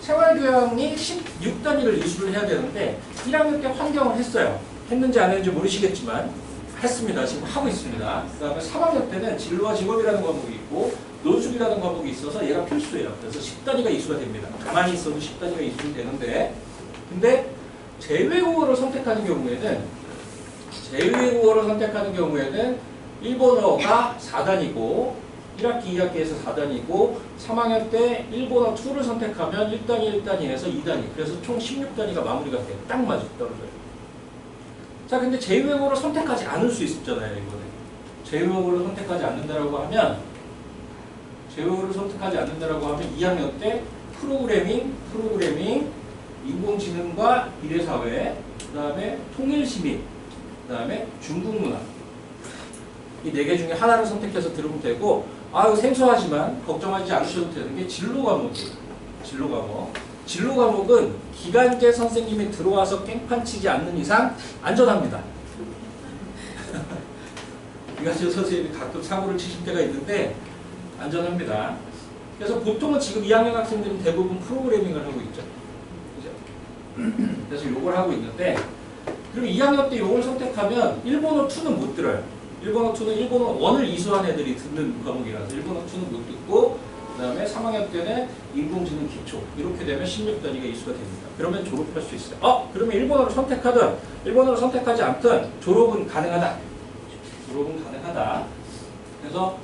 생활교양이 16단위를 이수를 해야 되는데 1학년 때 환경을 했어요. 했는지 안 했는지 모르시겠지만 했습니다. 지금 하고 있습니다. 그 다음에 3학년 때는 진로와 직업이라는 과목이 있고 논술이라는 과목이 있어서 얘가 필수예요. 그래서 10단위가 이수가 됩니다. 가만히 있어도 10단위가 이수는 되는데 근데 제외국어를 선택하는 경우에는 일본어가 4단이고 1학기, 2학기에서 4단이고 3학년 때 일본어 2를 선택하면 1단위, 1단위에서 2단위 그래서 총 16단위가 마무리가 돼요. 딱 맞아 떨어져요. 자, 근데 제외국어를 선택하지 않을 수 있었잖아요. 이거는 제외국어를 선택하지 않는다라고 하면 2학년 때 프로그래밍, 인공지능과 미래사회, 그 다음에 통일시민, 그 다음에 중국문화 이 4개 중에 하나를 선택해서 들으면 되고 생소하지만 걱정하지 않으셔도 되는 게 진로 과목이에요. 진로 과목은 기간제 선생님이 들어와서 깽판 치지 않는 이상 안전합니다. 기간제 선생님이 가끔 사고를 치실 때가 있는데 안전합니다. 그래서 보통은 지금 2학년 학생들은 대부분 프로그래밍을 하고 있죠. 그죠? 그래서 요걸 하고 있는데 그리고 2학년 때 요걸 선택하면 일본어 2는 못 들어요. 일본어 2는 일본어 1을 이수한 애들이 듣는 과목이라서 일본어 2는 못 듣고 그 다음에 3학년 때는 인공지능 기초 이렇게 되면 16단위가 이수가 됩니다. 그러면 졸업할 수 있어요. 그러면 일본어를 선택하든 일본어를 선택하지 않든 졸업은 가능하다. 그래서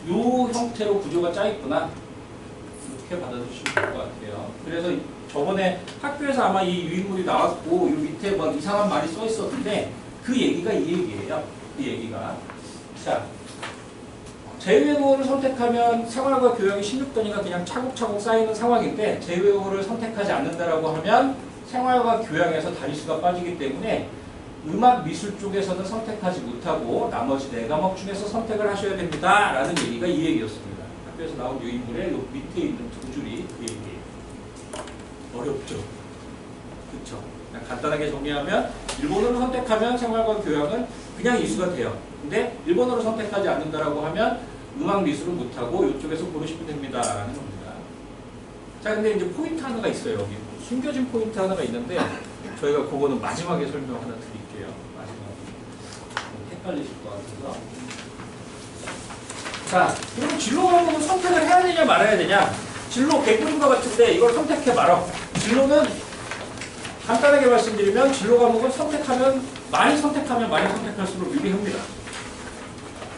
이 형태로 구조가 짜있구나 이렇게 받아주시면 될 것 같아요. 그래서 저번에 학교에서 아마 이 유인물이 나왔고 이 밑에 막 이상한 말이 써 있었는데 그 얘기가 이 얘기예요. 자, 제외국어를 선택하면 생활과 교양이 16단위가 그냥 차곡차곡 쌓이는 상황인데 제외국어를 선택하지 않는다라고 하면 생활과 교양에서 단위수가 빠지기 때문에 음악 미술 쪽에서는 선택하지 못하고 나머지 4과목 중에서 선택을 하셔야 됩니다. 라는 얘기가 이 얘기였습니다. 학교에서 나온 유인물의 요 밑에 있는 2줄이 그 얘기예요. 어렵죠? 그쵸? 그냥 간단하게 정리하면 일본어를 선택하면 생활과 교양은 그냥 이수가 돼요. 근데 일본어를 선택하지 않는다라고 하면 음악 미술은 못하고 이쪽에서 고르시면 됩니다. 라는 겁니다. 자, 근데 이제 포인트 하나가 있어요. 여기 숨겨진 포인트 하나가 있는데 저희가 그거는 마지막에 설명 하나 드릴게요. 마지막에 헷갈리실 것 같아서. 자, 그럼 진로 과목은 선택을 해야 되냐 말아야 되냐? 진로 개꿀인 것 같은데 이걸 선택해 말아. 진로는 간단하게 말씀드리면 진로 과목은 많이 선택하면 선택할수록 유리합니다.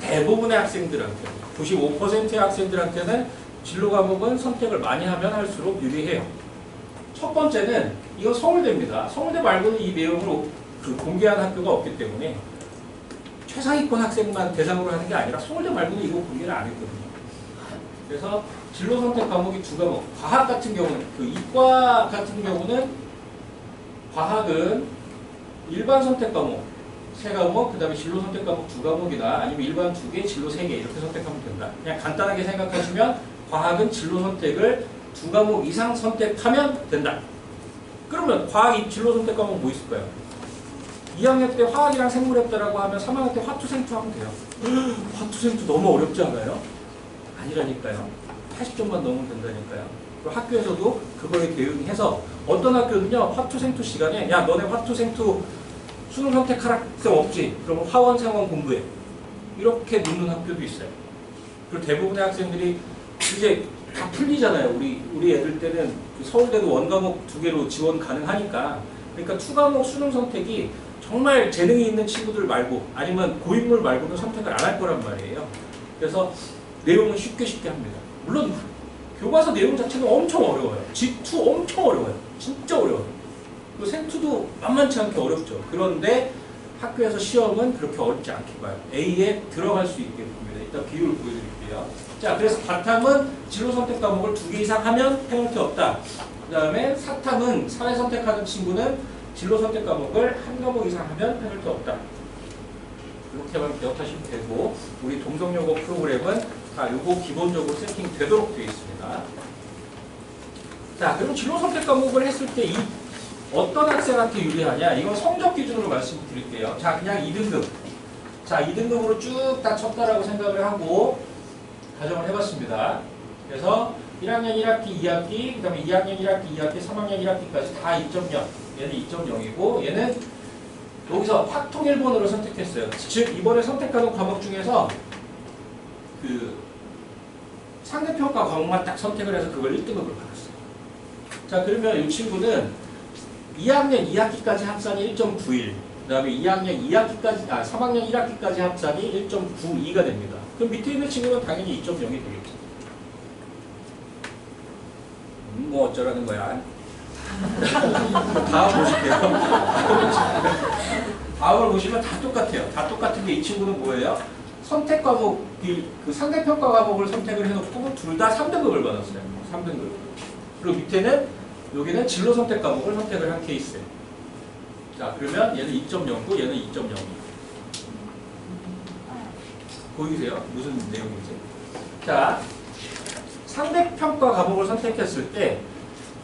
대부분의 학생들한테 95%의 학생들한테는 진로 과목은 선택을 많이 하면 할수록 유리해요. 첫 번째는 이건 서울대입니다. 서울대 말고는 이 내용을 공개한 학교가 없기 때문에 최상위권 학생만 대상으로 하는 게 아니라 서울대 말고는 이거 공개를 안 했거든요. 그래서 진로 선택 과목이 2과목. 과학 같은 경우는 이과 같은 경우는 과학은 일반 선택 과목 3과목, 그 다음에 진로 선택 과목 2과목이나 아니면 일반 2개, 진로 3개 이렇게 선택하면 된다. 그냥 간단하게 생각하시면 과학은 진로 선택을 2과목 이상 선택하면 된다. 그러면 과학 진로 선택 과목 뭐 있을까요? 2학년 때 화학이랑 생물 했다라고 하면 3학년 때 화투생투 하면 돼요. 화투생투 너무 어렵지 않아요? 아니라니까요. 80점만 넣으면 된다니까요. 그리고 학교에서도 그거에 대응해서 어떤 학교는요, 화투생투 시간에 야 너네 화투생투 수능 선택할 학생 없지? 그러면 화원, 생원 공부해. 이렇게 묻는 학교도 있어요. 그리고 대부분의 학생들이 이제 다 풀리잖아요. 우리 애들 때는 서울대도 원과목 2개로 지원 가능하니까 그러니까 투과목 수능 선택이 정말 재능이 있는 친구들 말고 아니면 고인물 말고는 선택을 안 할 거란 말이에요. 그래서 내용은 쉽게 합니다. 물론 교과서 내용 자체는 엄청 어려워요. G2 엄청 어려워요. 진짜 어려워요. 그리고 생투도 만만치 않게 어렵죠. 그런데 학교에서 시험은 그렇게 어렵지 않게 봐요. A에 들어갈 수 있게 봅니다. 이따 비율을 보여드릴게요. 자, 그래서 바탕은 진로 선택 과목을 2개 이상 하면 페널티 없다. 그 다음에 사탐은 사회 선택하는 친구는 진로 선택 과목을 1과목 이상 하면 페널티 없다. 이렇게만 기억하시면 되고, 우리 동성여고 프로그램은 다 요거 기본적으로 세팅되도록 되어 있습니다. 자, 그럼 진로 선택 과목을 했을 때 어떤 학생한테 유리하냐? 이건 성적 기준으로 말씀드릴게요. 자, 그냥 2등급. 자, 2등급으로 쭉 다 쳤다라고 생각을 하고 가정을 해봤습니다. 그래서 1학년 1학기, 2학기, 그 다음에 2학년 1학기, 2학기, 3학년 1학기까지 다 2.0. 얘는 2.0이고 얘는 여기서 확통 1번으로 선택했어요. 즉 이번에 선택하는 과목 중에서 그 상대평가 과목만 딱 선택을 해서 그걸 1등급을 받았어요. 자, 그러면 이 친구는 2학년 2학기까지 합산이 1.91, 그 다음에 2학년 2학기까지, 3학년 1학기까지 합산이 1.92가 됩니다. 그럼 밑에 있는 친구는 당연히 2.0이 되겠죠. 뭐 어쩌라는 거야. 다음 보실게요. 다음을 보시면 다 똑같아요. 다 똑같은 게 이 친구는 뭐예요? 선택 과목, 그 상대평가 과목을 선택을 해놓고 둘 다 3등급을 받았어요. 3등급. 그리고 밑에는 여기는 진로 선택 과목을 선택을 한 케이스예요. 자, 그러면 얘는 2.09, 얘는 2.02. 보이세요? 무슨 내용인지. 자, 상대평가 과목을 선택했을 때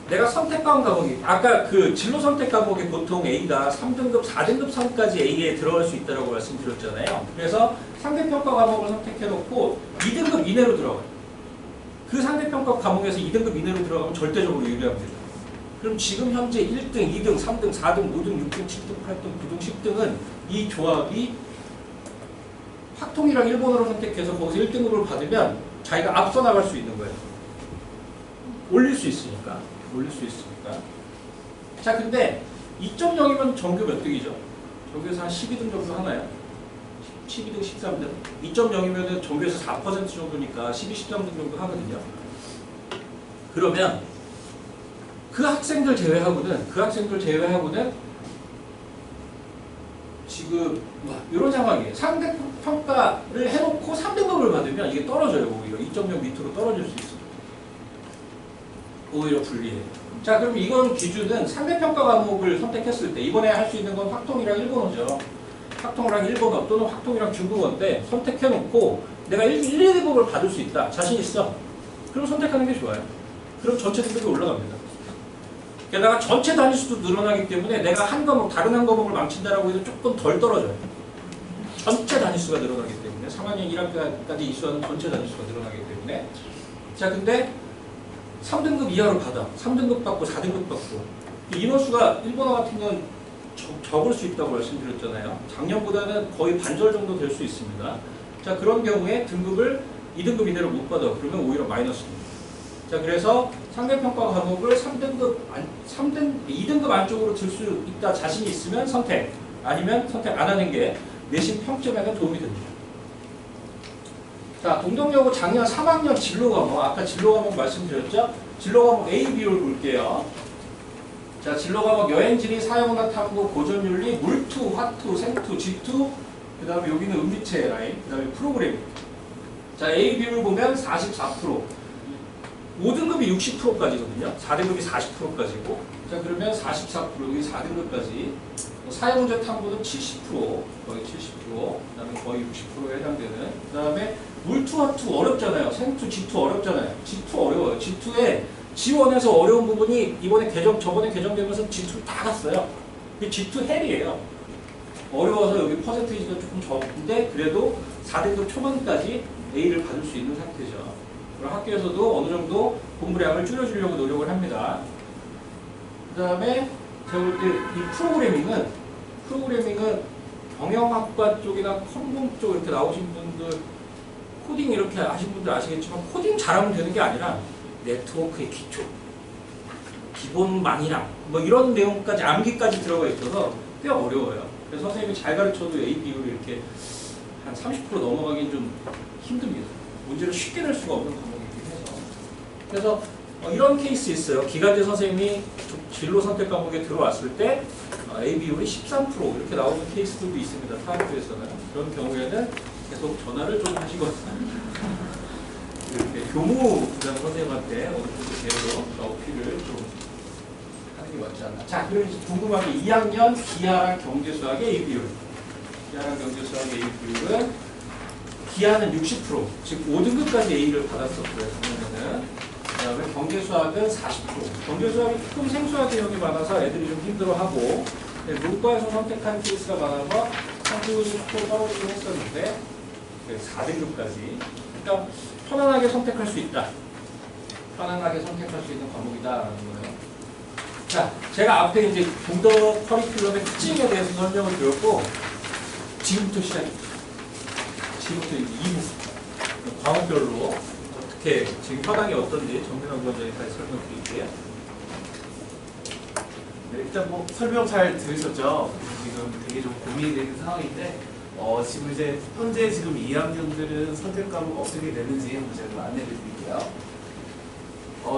내가 선택한 과목이 아까 그 진로 선택 과목이 보통 A가 3등급, 4등급 선까지 A에 들어갈 수 있다고 말씀드렸잖아요. 그래서 상대평가 과목을 선택해놓고 2등급 이내로 들어가요. 그 상대평가 과목에서 2등급 이내로 들어가면 절대적으로 유리합니다. 그럼 지금 현재 1등, 2등, 3등, 4등, 5등, 6등, 7등, 8등, 9등, 10등은 이 조합이 확통이랑 1번으로 선택해서 거기서 1등급을 받으면 자기가 앞서 나갈 수 있는 거예요. 올릴 수 있으니까. 자, 근데 2.0이면 전교 몇 등이죠? 전교에서 한 12등 정도 하나요? 12등, 13등. 2.0이면 전교에서 4% 정도니까 12, 13등 정도 하거든요. 그러면 그 학생들 제외하고는 지금 이런 상황이에요. 상대 평가를 해놓고 3등급을 받으면 이게 떨어져요. 오히려 2.0 밑으로 떨어질 수 있어요. 오히려 불리해요. 자, 그럼 이건 기준은 상대평가 과목을 선택했을 때 이번에 할 수 있는 건 확통이랑 일본어죠. 확통이랑 일본어 또는 확통이랑 중국어인데 선택해놓고 내가 1, 2등급을 받을 수 있다. 자신 있어. 그럼 선택하는 게 좋아요. 그럼 전체 등급이 올라갑니다. 게다가 전체 단위수도 늘어나기 때문에 내가 한 과목, 다른 한 과목을 망친다라고 해도 조금 덜 떨어져요. 전체 단위수가 늘어나기 때문에 3학년 1학기까지 이수하는 전체 단위수가 늘어나기 때문에. 자, 근데 3등급 이하로 받아. 3등급 받고 4등급 받고. 인원수가 일본어 같은 건 적을 수 있다고 말씀드렸잖아요. 작년보다는 거의 반절 정도 될 수 있습니다. 자, 그런 경우에 등급을 2등급 이내로 못 받아. 그러면 오히려 마이너스입니다. 자, 그래서 상대평가 과목을 2등급 안쪽으로 들 수 있다 자신이 있으면 선택, 아니면 선택 안 하는 게 내신 평점에는 도움이 됩니다. 자, 동덕여고 작년 3학년 진로 과목, 아까 진로 과목 말씀드렸죠? 진로 과목 A 비율 볼게요. 자, 진로 과목 여행지리, 사회문화 탐구, 고전윤리, 물투, 화투, 생투, G2, 그 다음에 여기는 은비체 라인, 그 다음에 프로그램. 자, A 비율 보면 44%. 5등급이 60%까지거든요. 4등급이 40%까지고. 자, 그러면 44%, 여기 4등급까지. 사회문제 탐구는 70%, 거의 70%, 그 다음에 거의 60%에 해당되는. 그 다음에 물투화투 어렵잖아요. 생투, G2 어렵잖아요. G2 어려워요. G2에 G1에서 어려운 부분이 저번에 개정되면서 G2 다 갔어요. 이게 G2 헬이에요. 어려워서 여기 퍼센테이지가 조금 적은데 그래도 4등급 초반까지 A를 받을 수 있는 상태죠. 그럼 학교에서도 어느 정도 공부량을 줄여주려고 노력을 합니다. 그 다음에 제가 볼 때 이 프로그래밍은 경영학과 쪽이나 컴공 쪽 이렇게 나오신 분들, 코딩 이렇게 하신 분들 아시겠지만 코딩 잘하면 되는 게 아니라 네트워크의 기초, 기본망이랑 뭐 이런 내용까지 암기까지 들어가 있어서 꽤 어려워요. 그래서 선생님이 잘 가르쳐도 A 비율이 이렇게 한 30% 넘어가긴 좀 힘듭니다. 문제를 쉽게 낼 수가 없는 과목이긴 해서. 그래서 이런 케이스 있어요. 기간제 선생님이 진로 선택 과목에 들어왔을 때 A 비율이 13% 이렇게 나오는 케이스들도 있습니다. 타입부에서는. 그런 경우에는 계속 전화를 좀 하시거나 이렇게 교무 부장 선생님한테 어느 정도 계속 어필을 좀 하는 게 맞지 않나. 자, 그럼 이제 궁금한 게 2학년 기하랑 경제수학의 A 비율. 기하랑 경제수학의 A 비율은 기하는 60%, 즉 5등급까지 A를 받았었고요. 작년에는. 그 다음에 경제수학은 40%. 경제수학이 조금 생소한 내용이 많아서 애들이 좀 힘들어하고 문과에서 선택한 케이스가 많아서 30% 떨어지긴 했었는데 4등급까지. 그러니까 편안하게 선택할 수 있다. 편안하게 선택할 수 있는 과목이다라는 거예요. 자, 제가 앞에 이제 동덕 커리큘럼의 특징에 대해서 설명을 드렸고 지금부터 시작입니다. 지금부터 2부. 과목별로 어떻게 지금 현황이 어떤지 정민환 부원장님까지 설명드릴게요. 네, 일단 뭐 설명 잘 들으셨죠? 지금 되게 좀 고민이 되는 상황인데 지금 이제 현재 지금 2학년들은 선택 과목 어떻게 되는지 한번 제가 좀 안내를 드릴게요.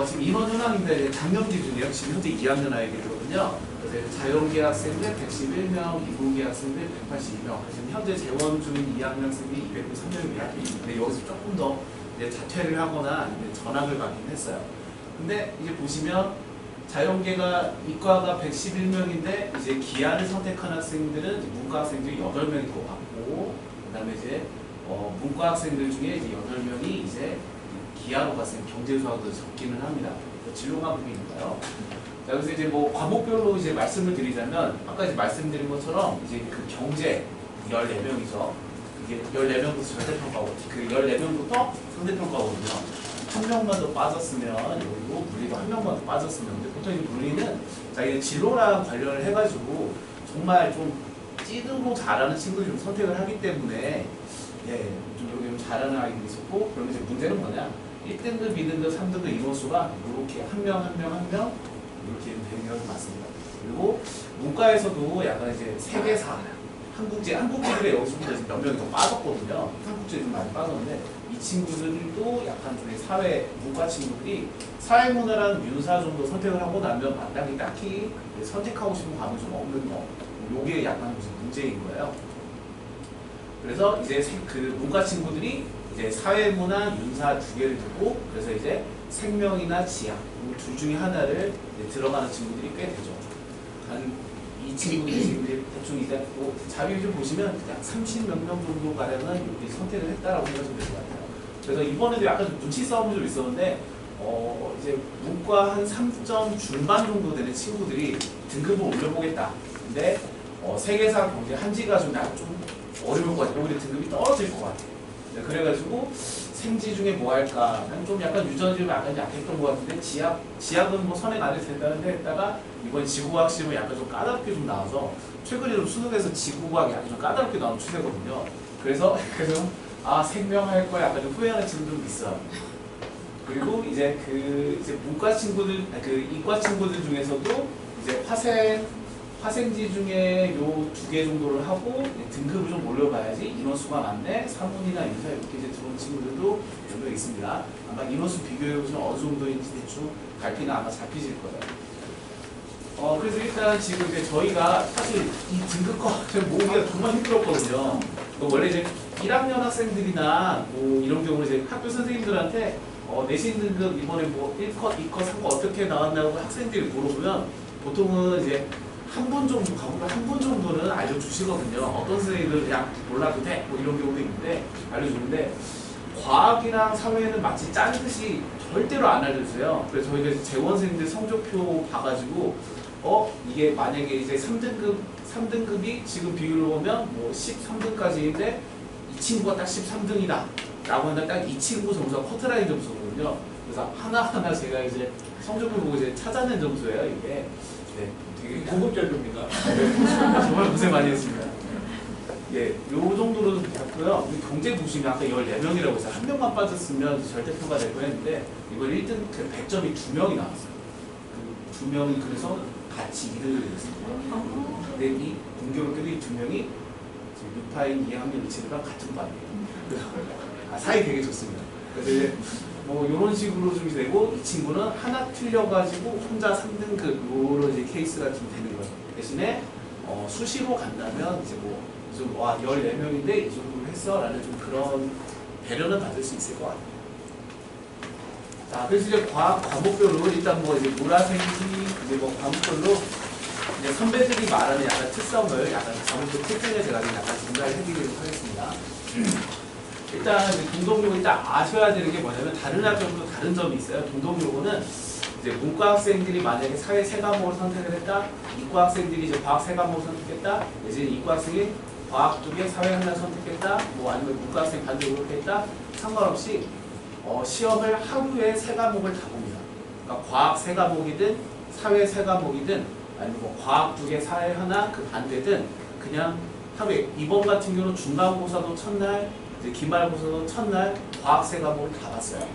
지금 인원 현황인데 이제 작년 기준이요. 지금 현재 2학년 아이들이거든요. 그래서 자연계 학생들 111명, 이공계 학생들 182명. 지금 현재 재원 중인 2학년 학생이 293명입니다. 근데 여기서 조금 더 이제 자퇴를 하거나 이제 전학을 가긴 했어요. 근데 이제 보시면 자연계가 이과가 111명인데 이제 기하를 선택한 학생들은 이제 문과 학생들이 8명이 더 왔고, 그다음에 이제 문과 학생들 중에 이제 8명이 이제 기하로 갔으니 경제수학도 적기는 합니다. 진로 과목이니까요. 자, 그래서 이제 뭐 과목별로 이제 말씀을 드리자면 아까 이제 말씀드린 것처럼 이제 그 경제 14명이죠. 이게 14명부터 절대평가고 그 14명부터 상대평가거든요. 한 명만 더 빠졌으면 그리고 물리도 한 명만 더 빠졌으면 근데 보통 이 물리는 자기의 진로랑 관련을 해가지고 정말 좀 찌르고 잘하는 친구들이 좀 선택을 하기 때문에 좀 여기 좀 잘하는 아이들이 있었고 그러면 이제 문제는 뭐냐 1등급, 2등급, 3등급 인원수가 이렇게 한 명 이렇게 되는 경우가 많습니다. 그리고 문과에서도 약간 이제 세계사 한국지들이 여기서부터 몇 명이 더 빠졌거든요. 한국지들이 좀 많이 빠졌는데 이 친구들도 약간 좀 사회 문과 친구들이 사회문화라는 윤사 정도 선택을 하고 나면 마땅히 딱히 선택하고 싶은 과목이 좀 없는 거. 요게 약간 무슨 문제인 거예요. 그래서 이제 그 문과 친구들이 이제 사회문화 윤사 2개를 두고 그래서 이제 생명이나 지학 둘 중에 하나를 들어가는 친구들이 꽤 되죠. 이 친구들이 지금 대충 이제 뭐 자료 좀 보시면 약 30몇 명 정도 가량은 여기 선택을 했다라고 생각하시면 될 것 같아요. 그래서 이번에도 약간 좀 눈치 싸움이 좀 있었는데 이제 문과 한 3점 중반 정도 되는 친구들이 등급을 올려보겠다. 근데 세계사 경제 한지가 좀 어려울 것 같아요. 오히려 등급이 떨어질 것 같아요. 네, 그래가지고 생지 중에 뭐 할까? 좀 약간 유전이 좀 약간 약했던 것 같은데 지학은 뭐 선행 안 해도 된다는데 했다가 이번 지구과학 시험은 약간 좀 까다롭게 좀 나와서 최근에 좀 수능에서 지구과학이 약간 좀 까다롭게 나오는 추세거든요. 그래서 생명 할 거 약간 좀 후회하는 친구들도 있어요. 그리고 이제 이제 문과 친구들, 이과 친구들 중에서도 이제 화생지 중에 요 2개 정도를 하고 등급을 좀 올려봐야지 인원수가 많네. 사문이나 인사 이렇게 이제 들어온 친구들도 몇 명 있습니다. 아마 인원수 비교해보시면 어느 정도인지 대충 갈피는 아마 잡히실 거예요. 그래서 일단 지금 이제 저희가 사실 이 등급과 모으기가 정말 힘들었거든요. 원래 이제 1학년 학생들이나 뭐 이런 경우는 이제 학교 선생님들한테 내신 등급 이번에 뭐 1컷, 2컷, 3컷 어떻게 나왔냐고 학생들이 물어보면 보통은 이제 한 분 정도, 과목을 한 분 정도는 알려주시거든요. 어떤 선생님들은 그냥 몰라도 돼, 뭐 이런 경우도 있는데 알려주는데 과학이랑 사회는 마치 짠 듯이 절대로 안 알려주세요. 그래서 저희가 재원생들 성적표 봐가지고 이게 만약에 이제 3등급이 지금 비율로 보면 뭐 13등까지인데 이 친구가 딱 13등이다 라고 하면 딱 이 친구 점수가 커트라인 점수거든요. 그래서 하나하나 제가 이제 성적표 보고 이제 찾아낸 점수예요, 이게. 네, 되게 고급 절표입니다. 정말 고생 많이 했습니다. 요 정도로 봤고요. 경제 보시면 아까 14명이라고 해서 한 명만 빠졌으면 절대표가 될 뻔했는데 이걸 1등 100점이 2명이 나왔어요. 두 명이 그래서 같이 2등급이 됐습니다. 근데 이 공교롭게도 이 두 명이 지금 6파인 2학년 이 친구랑 같은 반이에요. 사이 되게 좋습니다. 그래서 이제 뭐 이런 식으로 좀 되고 이 친구는 하나 틀려가지고 혼자 3등급 이런 이제 케이스가 좀 되는 거예요. 대신에 수시로 간다면 이제 와 14명인데 이 정도로 했어 라는 좀 그런 배려는 받을 수 있을 것 같아요. 자, 그래서 이제 과학 과목별로 일단 뭐 이제 보라색이 이제 뭐 과목별로 이제 선배들이 말하는 약간 특성을 약간 과목별 특징을 제가 좀 약간 전달해 드리도록 하겠습니다. 일단 동덕요고 일단 아셔야 되는 게 뭐냐면 다른 학교도 다른 점이 있어요. 동덕요고는 이제 문과 학생들이 만약에 사회 세 과목을 선택을 했다, 이과 학생들이 이제 과학 세 과목을 선택했다, 이제 이과 학생이 과학 두 개, 사회 하나 선택했다, 뭐 아니면 문과 학생 반대로 그렇게 했다, 상관없이 시험을 하루에 세 과목을 다 봅니다. 그러니까 과학 세 과목이든 사회 세 과목이든 아니면 뭐 과학 두 개, 사회 하나 그 반대든 그냥 하루에 이번 같은 경우는 중간고사도 첫날, 이제 기말고사도 첫날 과학 세 과목을 다 봤어요.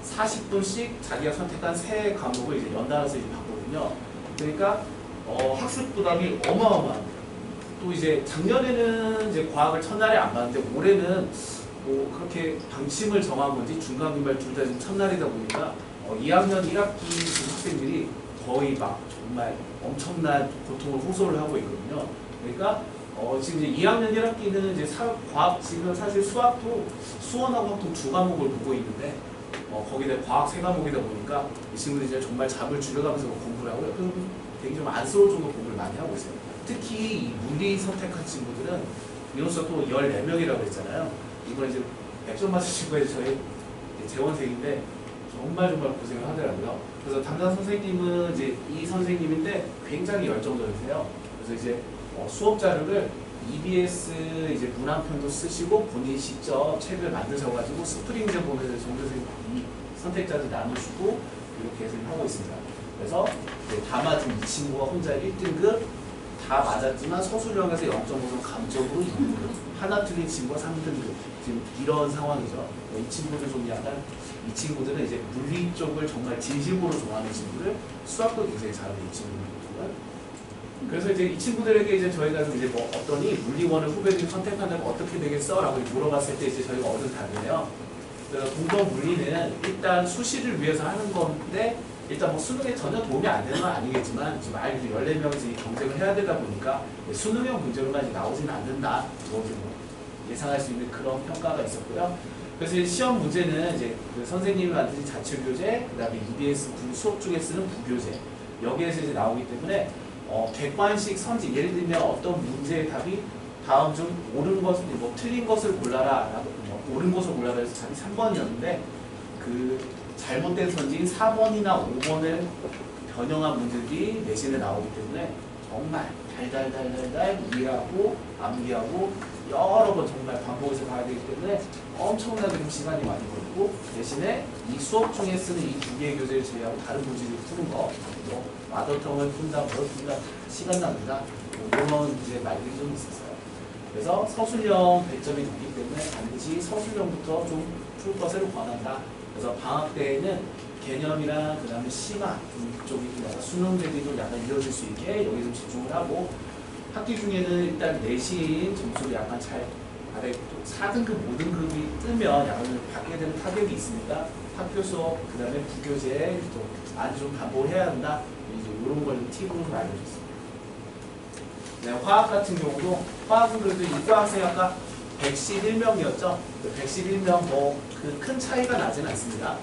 40분씩 자기가 선택한 세 과목을 이제 연달아서 이제 봤거든요. 그러니까 학습 부담이 어마어마합니다. 또 이제 작년에는 이제 과학을 첫날에 안 봤는데 올해는 뭐 그렇게 방침을 정한 건지 중간 기말 둘 다 지금 첫날이다 보니까 2학년 1학기 학생들이 거의 막 정말 엄청난 고통을 호소를 하고 있거든요. 그러니까 지금 이제 2학년 1학기는 이제 과학 지금 사실 수학도 수원하고 학동 두 과목을 보고 있는데 거기다 과학 세 과목이다 보니까 이 친구들이 이제 정말 잠을 줄여가면서 공부를 하고요. 그럼 되게 좀 안쓰러울 정도 공부를 많이 하고 있어요. 특히 이 물리 선택한 친구들은 인원수가 또 14명이라고 했잖아요. 이번 이제 100점 맞은 친구에 저희 재원생인데 정말 고생을 하더라고요. 그래서 담당 선생님은 이제 이 선생님인데 굉장히 열정적이세요. 그래서 이제 수업 자료를 EBS 이제 문항편도 쓰시고 본인이 직접 책을 만드셔가지고 스프링점 보면서 정교생이 선택자들 나누시고 이렇게 해서 하고 있습니다. 그래서 다 맞은 이 친구가 혼자 1등급 다 맞았지만 서술형에서 0.5점 감점으로 2등급 하나 틀린 친구가 3등급 지금 이런 상황이죠. 이 친구들 좀 약간 이 친구들은 이제 물리 쪽을 정말 진심으로 좋아하는 친구들 수학도 굉장히 잘하는 이 친구들은 그래서 이제 이 친구들에게 이제 저희가 이제 뭐 어떠니 물리원을 후배들이 선택한다면 어떻게 되겠어? 라고 물어봤을 때 이제 저희가 얻은 답이에요. 그래서 동덕 물리는 일단 수시를 위해서 하는 건데 일단 뭐 수능에 전혀 도움이 안 되는 건 아니겠지만 지금 아이들이 14명이 경쟁을 해야 되다 보니까 수능형 문제로만 나오지는 않는다. 뭐 예상할 수 있는 그런 평가가 있었고요. 그래서 이제 시험 문제는 이제 그 선생님이 만드신 자율교재, 그 다음에 EBS 수업 중에 쓰는 부교재 여기에서 이제 나오기 때문에 객관식 선지 예를 들면 어떤 문제의 답이 다음 중 옳은 것을 뭐 틀린 것을 골라라 라고 옳은 것을 골라라 해서 답이 3번이었는데 그 잘못된 선지인 4번이나 5번을 변형한 문제들이 내신에 나오기 때문에 정말 달달달달달 이해하고 암기하고 여러 번 정말 반복해서 봐야 되기 때문에 엄청나게 좀 시간이 많이 걸리고 대신에 이 수업 중에 쓰는 이 두 개의 교재를 제외하고 다른 문제를 푸는 거 뭐 마더텅을 푼다, 뭘 푼다, 시간 낭비다 뭐 이런 이제 말들이 좀 있었어요. 그래서 서술형 배점이 높기 때문에 반드시 서술형부터 좀 풀 것을 권한다. 그래서 방학 때에는 개념이랑 그 다음에 심화 이쪽이 약간 수능 대비도 약간 이루어질 수 있게 여기 좀 집중을 하고 학기 중에는 일단 내신 점수를 약간 잘 아래 4등급, 5등급이 뜨면 약간 받게 되는 타격이 있으니까 학교 수업, 그 다음에 부교재 또 아주 좀 반복을 해야 한다. 이제 이런 걸 팁으로 알려줬습니다. 네, 화학 같은 경우도 화학은 그래도 이과 학생 아까 111명이었죠. 111명 뭐 그 큰 차이가 나지는 않습니다.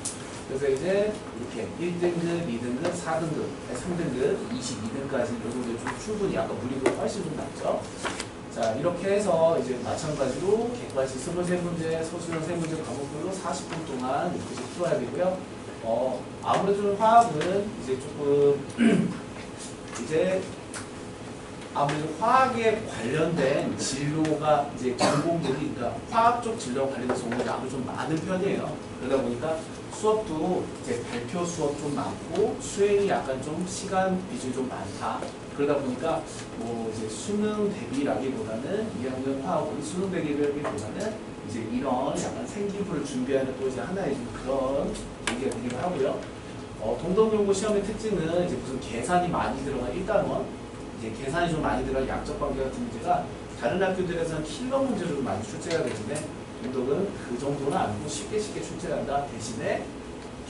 그래서 이제 이렇게 1등급, 2등급, 4등급, 3등급, 22등까지 이 정도 좀 충분히 아까 물리도 훨씬 좀 낫죠. 자, 이렇게 해서 이제 마찬가지로 객관식 23문제, 서술형 3문제 과목별로 40분 동안 이렇게 풀어야 되고요. 아무래도 화학은 이제 조금 이제 아무래도 화학에 관련된 진로가 이제 전공들이 그러니까 화학 쪽 진로와 관련해서 오늘 아무래도 좀 많은 편이에요. 그러다 보니까 수업도 이제 발표 수업 좀 많고 수행이 약간 좀 시간 비중이 좀 많다. 그러다 보니까 뭐 이제 수능 대비라기보다는 2학년 화학이 수능 대비라기보다는 이제 이런 약간 생기부를 준비하는 또 이제 하나의 좀 그런 얘기가 되기도 하고요. 동덕용고 시험의 특징은 이제 무슨 계산이 많이 들어간 1단원, 이제 계산이 좀 많이 들어간 양적 관계 같은 문제가 다른 학교들에서는 킬러 문제로 좀 많이 출제가 되는데 동덕은 그 정도는 아니고 쉽게 출제한다. 대신에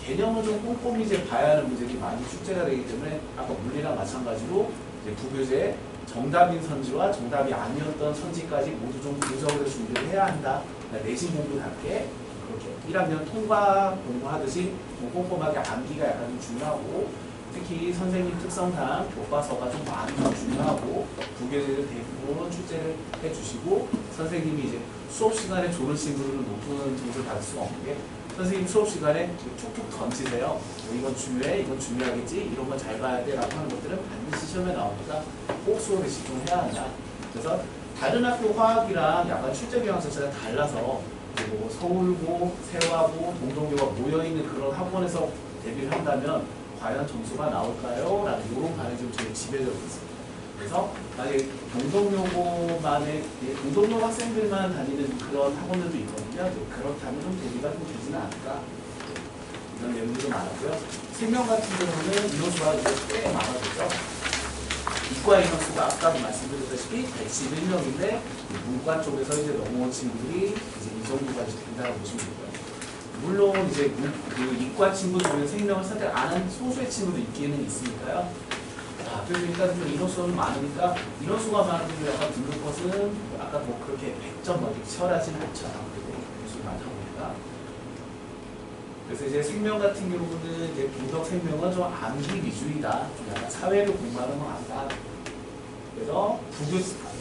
개념을 좀 꼼꼼히 이제 봐야 하는 문제들이 많이 출제가 되기 때문에 아까 물리랑 마찬가지로 이제 부교재 정답인 선지와 정답이 아니었던 선지까지 모두 좀 분석을 해서 준비를 해야 한다. 그러니까 내신 공부답게 그렇게 1학년 통과 공부하듯이 좀 꼼꼼하게 암기가 약간 좀 중요하고 특히 선생님 특성상 교과서가 좀 많이 좀 중요하고 부교재를 대부분 출제를 해주시고 선생님이 이제 수업 시간에 좋은 친구들은 높은 점수를 받을 수가 없는 게 선생님 수업 시간에 툭툭 던지세요. 이건 중요해, 이건 중요하겠지, 이런 건 잘 봐야 돼 라고 하는 것들은 반드시 시험에 나오니까 꼭 수업에 집중해야 한다. 그래서 다른 학교 화학이랑 약간 출제 경향 자체가 달라서 그리고 서울고, 세화고, 동동교가 모여있는 그런 학원에서 대비를 한다면 과연 점수가 나올까요? 라는 이런 반응이 좀 제일 지배적으로 있습니다. 그래서 만약에 동덕여고만의 동덕여 학생들만 다니는 그런 학원들도 있거든요. 그렇다면 좀 대비가 좀 되지는 않을까 이런 내용들도 많았고요. 생명 같은 경우는 인원수가 꽤 많아졌죠. 이과 인원수가 아까도 말씀드렸다시피 111명인데 문과 쪽에서 이제 넘어온 친구들이 이제 이 정도까지 된다고 보시면 되고요. 물론 이제 그 이과 친구 중에 생명을 선택 안 한 소수의 친구도 있기는 있으니까요. 그래서 일단 좀 인원수는 많으니까 인원수가 많은 분 약간 듣는 것은 아까 뭐 그렇게 100점 어디 치열하지는 않죠. 그리고 인원수가 많다 보니까. 그래서 이제 생명 같은 경우는 이제 분석 생명은 좀 암기 위주이다. 좀 약간 사회를 공부하는 건 아니다. 그래서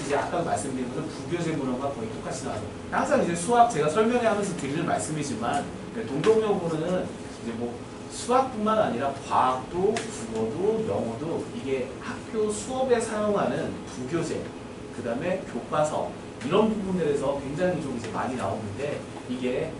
이제 아까 말씀드린 것은 부교재 문헌과 거의 똑같이 나와요. 항상 이제 수학 제가 설명하면서 드리는 말씀이지만 동덕여고는 이제 뭐 수학뿐만 아니라 과학도, 국어도, 영어도 이게 학교 수업에 사용하는 부교재, 그 다음에 교과서 이런 부분들에서 굉장히 좀 이제 많이 나오는데 이게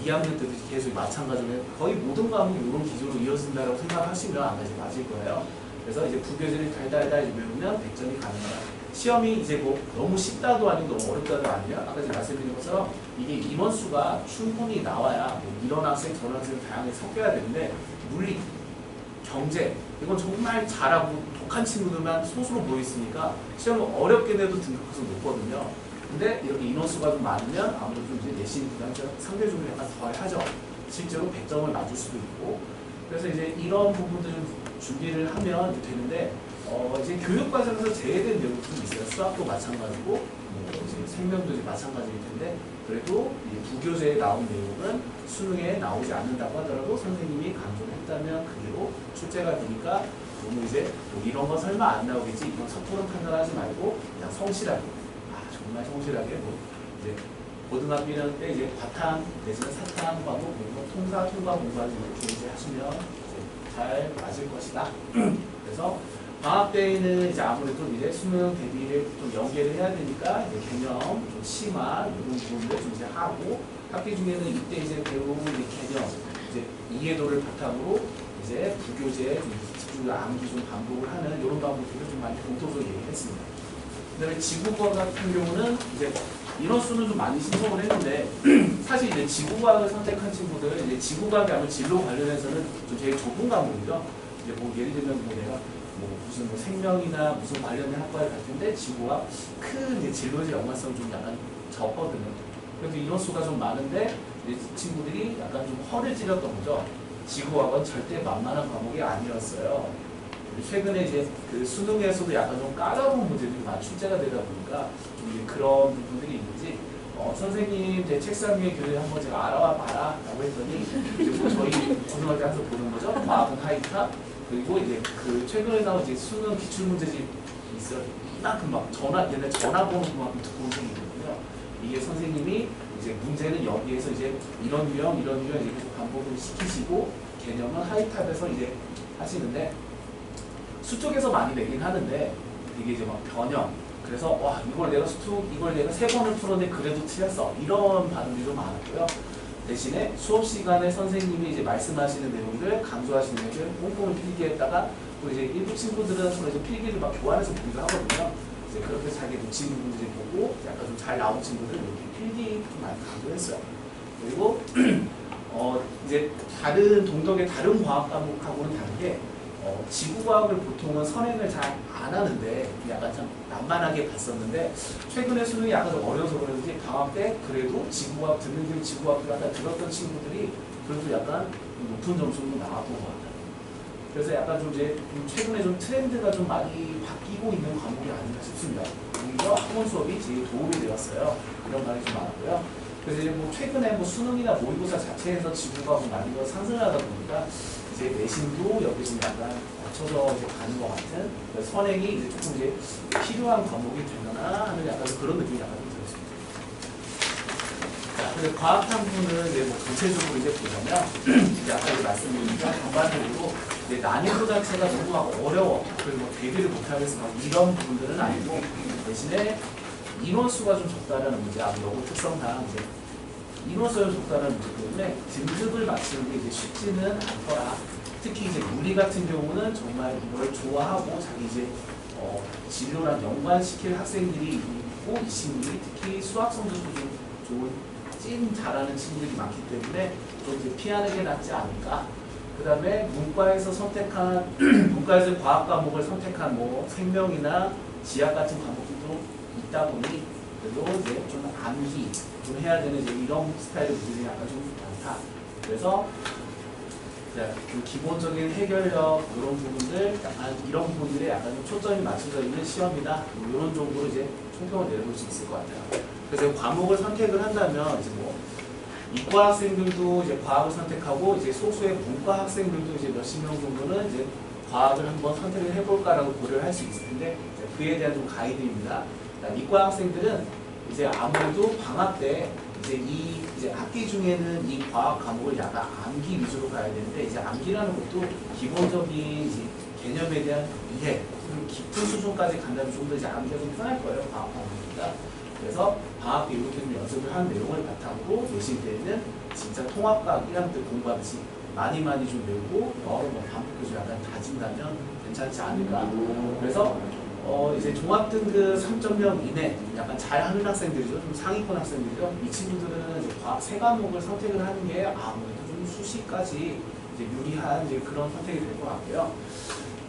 2학년 때도 계속 마찬가지로 거의 모든 과목이 이런 기조로 이어진다고 생각하시면 아마 이제 맞을 거예요. 그래서 이제 부교재를 달달달 외우면 100점이 가능하다. 시험이 이제 뭐 너무 쉽다도 아니고 너무 어렵다도 아니냐. 아까 제가 말씀드린 것처럼 이게 인원수가 충분히 나와야 뭐 이런 학생 저런 학생 다양하게 섞여야 되는데 물리, 경제 이건 정말 잘하고 독한 친구들만 소수로 모여있으니까 시험을 어렵게 내도 등급컷은 높거든요. 근데 이렇게 인원수가 좀 많으면 아무래도 이제 내신 부담이 상대적으로 약간 덜 하죠. 실제로 100점을 맞을 수도 있고. 그래서 이제 이런 부분들 좀 준비를 하면 되는데 이제 교육 과정에서 제외된 내용이 좀 있어요. 수학도 마찬가지고 뭐 이제 생명도 이제 마찬가지일 텐데 그래도 이제 부교재에 나온 내용은 수능에 나오지 않는다고 하더라도 선생님이 강조를 했다면 그대로 출제가 되니까 너무 이제 뭐 이런 거 설마 안 나오겠지 이런 섣부른 판단하지 말고 그냥 성실하게 정말 성실하게 뭐 이제 고등학교 1학년 때 이제 과탐 내지는 사탐 과목 뭐 통과 공부하는 이렇게 이제 하시면 이제 잘 맞을 것이다. 그래서 방학 때에는 이제 아무래도 이제 수능 대비를 좀 연계를 해야 되니까 이제 개념, 좀 심화 이런 부분들 좀 이제 하고 학기 중에는 이때 이제 배운 이제 개념, 이제 이해도를 바탕으로 이제 부교재에 좀 집중을 암기 좀 반복을 하는 이런 방법들을 좀 많이 공통적으로 얘기했습니다. 그다음에 지구과학 같은 경우는 이제 인원수는 좀 많이 신청을 했는데 사실 이제 지구과학을 선택한 친구들 이제 지구과학이 아무 진로 관련해서는 좀 제일 좁은 과목이죠. 이제 뭐 예를 들면 뭐 내가 뭐 무슨 뭐 생명이나 무슨 관련된 학과에 갈 텐데 지구과학 큰 이제 진로의 연관성이 좀 약간 적거든요. 그래서 인원수가 좀 많은데 이제 친구들이 약간 좀 허를 찔렀던 거죠. 지구과학은 절대 만만한 과목이 아니었어요. 최근에 이제 그 수능에서도 약간 좀 까다로운 문제들이 많이 출제가 되다 보니까 좀 이제 그런 부분들이 있는지 선생님 제 책상 위에 교재 한번 제가 알아와 봐라 라고 했더니 이제 뭐 저희 고등학교 가서 보는 거죠. 과학은 하이탑 그리고 이제 그 최근에 나온 이제 수능 기출문제집 있어요. 이만큼 막 옛날 전화번호 그만큼 두꺼운 생이거든요. 이게 선생님이 이제 문제는 여기에서 이제 이런 유형 이제 계속 반복을 시키시고 개념은 하이탑에서 이제 하시는데 수쪽에서 많이 내긴 하는데 이게 이제 막 변형 그래서 와 이걸 내가 3번을 풀었는데 그래도 틀렸어 이런 반응이 좀 많았고요. 대신에 수업 시간에 선생님이 이제 말씀하시는 내용들 강조하시는 내용들 꼼꼼히 필기했다가 또 이제 일부 친구들은 서로 이제 필기를 막 교환해서 보기도 하거든요. 이제 그렇게 자기 놓친 부분들이 보고 약간 좀 잘 나온 친구들 이렇게 필기 좀 많이 강조했어요. 그리고 이제 다른 동덕의 다른 과학 과목하고는 다르게 지구과학을 보통은 선행을 잘 안 하는데 약간 좀 난만하게 봤었는데 최근에 수능이 약간 좀 어려서 그런지 방학 때 그래도 지구과학 듣는 지구과학을 약간 들었던 친구들이 그래도 약간 높은 점수로 나왔던 것 같아요. 그래서 약간 좀 이제 최근에 좀 트렌드가 좀 많이 바뀌고 있는 과목이 아닌가 싶습니다. 오히려 학원 수업이 제일 도움이 되었어요. 이런 말이 좀 많았고요. 그래서 이제 뭐 최근에 뭐 수능이나 모의고사 자체에서 지구과학 난이도가 상승하다 보니까 이제 내신도 여기 좀 약간 맞춰서 이제 가는 것 같은 선행이 이제 조금 이제 필요한 과목이 되거나 하는 약간 그런 느낌이 약간 좀 들었습니다. 자, 그래서 과학 탐구는 이제 뭐 전체적으로 이제 보자면 이제 아까 이제 말씀드린 것처럼 전반적으로 이제 난이도 자체가 너무 막 어려워. 그리고 뭐 대비를 못하겠어. 막 이런 부분들은 아니고 대신에 인원수가 좀 적다라는 문제, 여고 특성상 이제 인원수가 적다라는 문제 때문에 등급을 맞추는 게 이제 쉽지는 않더라. 특히 이제 물리 같은 경우는 정말 이걸 좋아하고 자기 이제 진로랑 연관시킬 학생들이 있고 이 친구들이 특히 수학 성적도 좀 좋은 찐 잘하는 친구들이 많기 때문에 좀 이제 피하는 게 낫지 않을까. 그 다음에 문과에서 선택한 문과에서 과학 과목을 선택한 뭐 생명이나 지학 같은 과목들도 있다 보니 그래도 이제 좀 암기 좀 해야 되는 이제 이런 스타일의 문제들이 약간 좀 많다. 그래서 그 기본적인 해결력 이런 부분들 약간 이런 부분들에 약간 좀 초점이 맞춰져 있는 시험이다. 뭐 이런 정도로 이제 총평을 내려볼 수 있을 것 같아요. 그래서 과목을 선택을 한다면 이제 뭐 이과 학생들도 이제 과학을 선택하고 이제 소수의 문과 학생들도 이제 몇십 명 정도는 이제 과학을 한번 선택을 해볼까라고 고려를 할 수 있을 텐데 그에 대한 좀 가이드입니다. 이과 학생들은 이제 아무래도 방학 때 이제 학기 중에는 이 과학 과목을 약간 암기 위주로 가야 되는데 이제 암기라는 것도 기본적인 이제 개념에 대한 이해, 좀 깊은 수준까지 간다면 좀 더 이제 암기가 좀 편할 거예요. 과학 과목입니다. 그래서 방학 때 이렇게 좀 연습을 한 내용을 바탕으로 내신 때에는 진짜 통합과학 1학년 때 공부하듯이 많이 좀 배우고 여러 번 반복해서 약간 다진다면 괜찮지 않을까. 그래서 이제 종합등급 3.0 이내 약간 잘하는 학생들이죠. 좀 상위권 학생들이죠. 이 친구들은 이제 과학 3과목을 선택을 하는 게 아무래도 좀 수시까지 이제 유리한 이제 그런 선택이 될 것 같고요.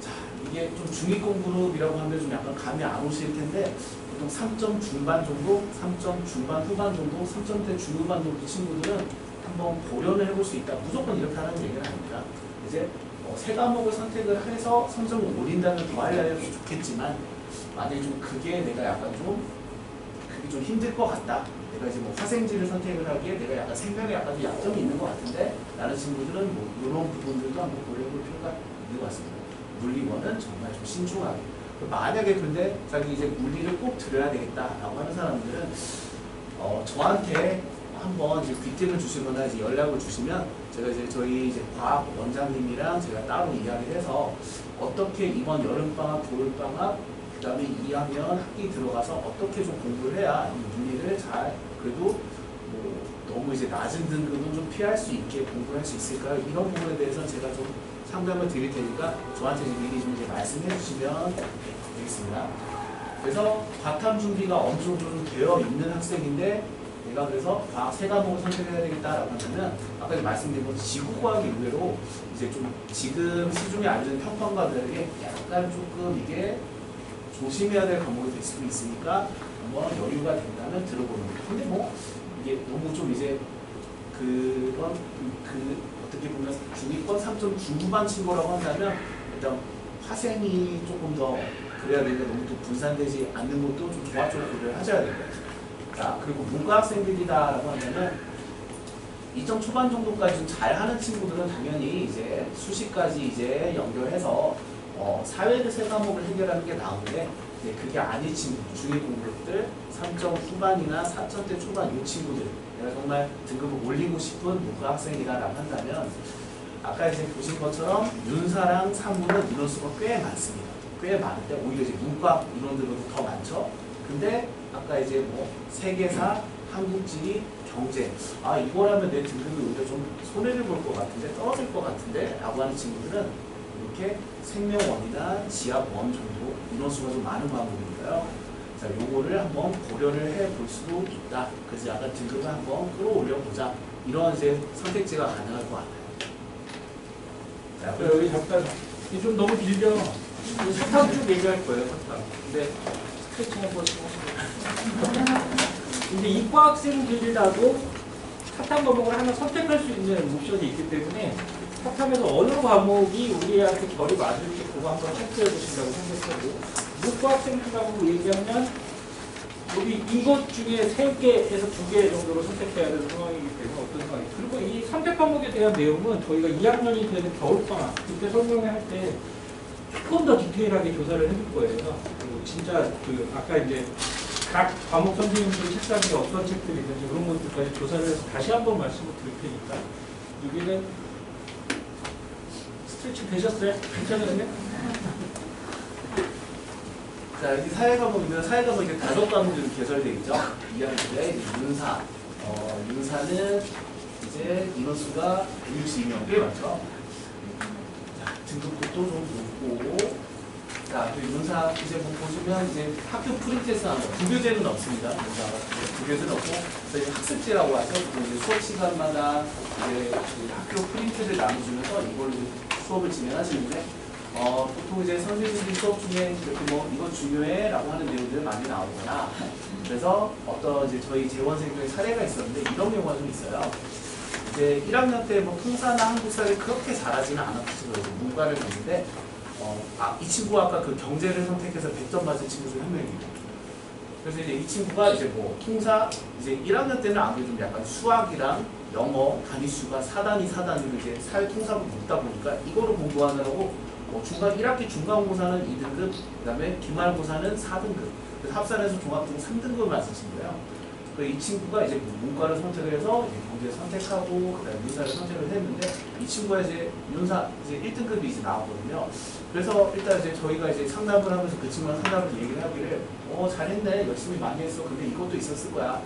자, 이게 좀 중위권 그룹이라고 하면 좀 약간 감이 안 오실 텐데 보통 3점 중반 정도, 3점 중반 후반 정도, 3점대 중후반 정도 친구들은 한번 고려를 해볼 수 있다. 무조건 이렇게 하는 얘기는 아닙니다. 이제 3과목을 선택을 해서 성적을 올린다면 더 하려면 좋겠지만 만약에 좀 그게 내가 약간 그게 좀 힘들 것 같다. 내가 이제 뭐 화생지를 선택을 하기에 내가 약간 생명에 약간 약점이 있는 것 같은데 라는 친구들은 뭐 이런 부분들도 한번 고려해볼 필요가 있는 것 같습니다. 물리원은 정말 좀 신중하게. 만약에 근데 자기 이제 물리를 꼭 들어야 되겠다라고 하는 사람들은 저한테 한번 이제 귀뜸을 주시거나 이제 연락을 주시면 제가 이제 저희 이제 과학 원장님이랑 제가 따로 이야기를 해서 어떻게 이번 여름방학, 겨울방학, 그 다음에 2학년 학기 들어가서 어떻게 좀 공부를 해야 이 물리를 잘 그래도 뭐 너무 이제 낮은 등급은 좀 피할 수 있게 공부를 할 수 있을까요? 이런 부분에 대해서는 제가 좀 상담을 드릴 테니까 저한테 미리 좀 이제 말씀해 주시면 되겠습니다. 그래서 과탐 준비가 어느 정도 좀 되어 있는 학생인데 내가 그래서 과학 3과목을 선택해야 되겠다라고 하면 아까 말씀드린 것 지구과학이 의외로 이제 좀 지금 시중에 알려진 평판가들에게 약간 조금 이게 조심해야 될 과목이 될 수도 있으니까 한번 여유가 된다면 들어보는 거예요. 근데 뭐 이게 너무 좀 이제 그런 어떻게 보면 중위권 3점 중후반 친구라고 한다면 일단 화생이 조금 더 그래야 되니까 너무 또 분산되지 않는 것도 좀 종합적으로 고려를 하셔야 됩니다. 자, 그리고 문과 학생들이다라고 하면은 2점 초반 정도까지 좀 잘하는 친구들은 당연히 이제 수시까지 이제 연결해서 사회를 3과목을 해결하는 게 나은데 그게 아닌 친구, 중위 공급들 3점 후반이나 4점대 초반 이 친구들 내가 정말 등급을 올리고 싶은 문과 학생이다라고 한다면 아까 이제 보신 것처럼 윤사랑 사무는 인원수가 꽤 많습니다. 꽤 많은데 오히려 이제 문과 인원들보다 더 많죠. 근데 아까 이제 뭐 세계사, 한국지리, 경제 이거라면 내 등급이 오히려 좀 손해를 볼 것 같은데 떨어질 것 같은데 라고 하는 친구들은 이렇게 생명원이나 지학원 정도 인원수가 좀 많은 과목이니까요. 자, 요거를 한번 고려를 해 볼 수도 있다. 그래서 약간 등급을 한번 끌어올려 보자. 이런 이제 선택지가 가능할 것 같아요. 자, 여기 잠깐 이게 좀 너무 길죠? 사탕 쭉 얘기할 거예요, 사탕. 근데 스트레칭 한번 이제 이과 학생들이라도 사탕 과목을 하나 선택할 수 있는 옵션이 있기 때문에 사탐에서 어느 과목이 우리한테 결이 맞을지 그거 한번 체크해 보신다고 생각하고, 문과 학생들하고 얘기하면 여기 이것 중에 3개에서 2개 정도로 선택해야 되는 상황이기 때문에 어떤 상황이, 그리고 이 선택 과목에 대한 내용은 저희가 2학년이 되는 겨울방학 그때 설명할 때 조금 더 디테일하게 조사를 해줄 거예요. 그리고 진짜 그 아까 이제 각 과목 선생님들 책상에 어떤 책들이 있는지 그런 것들까지 조사를 해서 다시 한번 말씀을 드릴 테니까. 여기는 스트레칭 되셨어요? 괜찮으세요? 자, 여기 사회과목이면 사회과목 이제 5과목으로 개설되어 있죠. 2학년에 윤사. 윤사는 이제 인원수가 162명 꽤 많죠. 자, 등급도 좀 높고. 자, 그 윤사 이제 보시면 이제 학교 프린트에서 나온 거, 부교재는 없습니다. 부교재는 없고, 그래서 학습지라고 하죠. 이제 수업 시간마다 이제 그 학교 프린트를 나눠주면서 이걸로 수업을 진행하시는데, 보통 이제 선생님들이 수업 중에 이렇게 뭐 이거 중요해 라고 하는 내용들 많이 나오거나, 그래서 어떤 이제 저희 재원생들의 사례가 있었는데 이런 경우가 좀 있어요. 이제 1학년 때 뭐 통사나 한국사를 그렇게 잘하지는 않았어요. 문과를 갔는데, 이 친구가 아까 그 경제를 선택해서 100점 맞은 친구 중 한 명입니다. 그래서 이제 이 친구가 이제 뭐 통사, 이제 1학년 때는 아무래도 좀 약간 수학이랑 영어, 단위수가 4단위로 이제 사회통사로 묶다 보니까 이거를 공부하느라고 중간 1학기 중간고사는 2등급, 그 다음에 기말고사는 4등급, 그래서 합산해서 종합등 3등급을 맞으신 거예요. 이 친구가 이제 문과를 선택을 해서 이제 경제를 선택하고, 그 다음에 윤사를 선택을 했는데, 이 친구가 이제 윤사 이제 1등급이 이제 나왔거든요. 그래서 일단 이제 저희가 이제 상담을 하면서 그 친구랑 상담을 얘기를 하기를, 잘했네, 열심히 많이 했어. 근데 이것도 있었을 거야.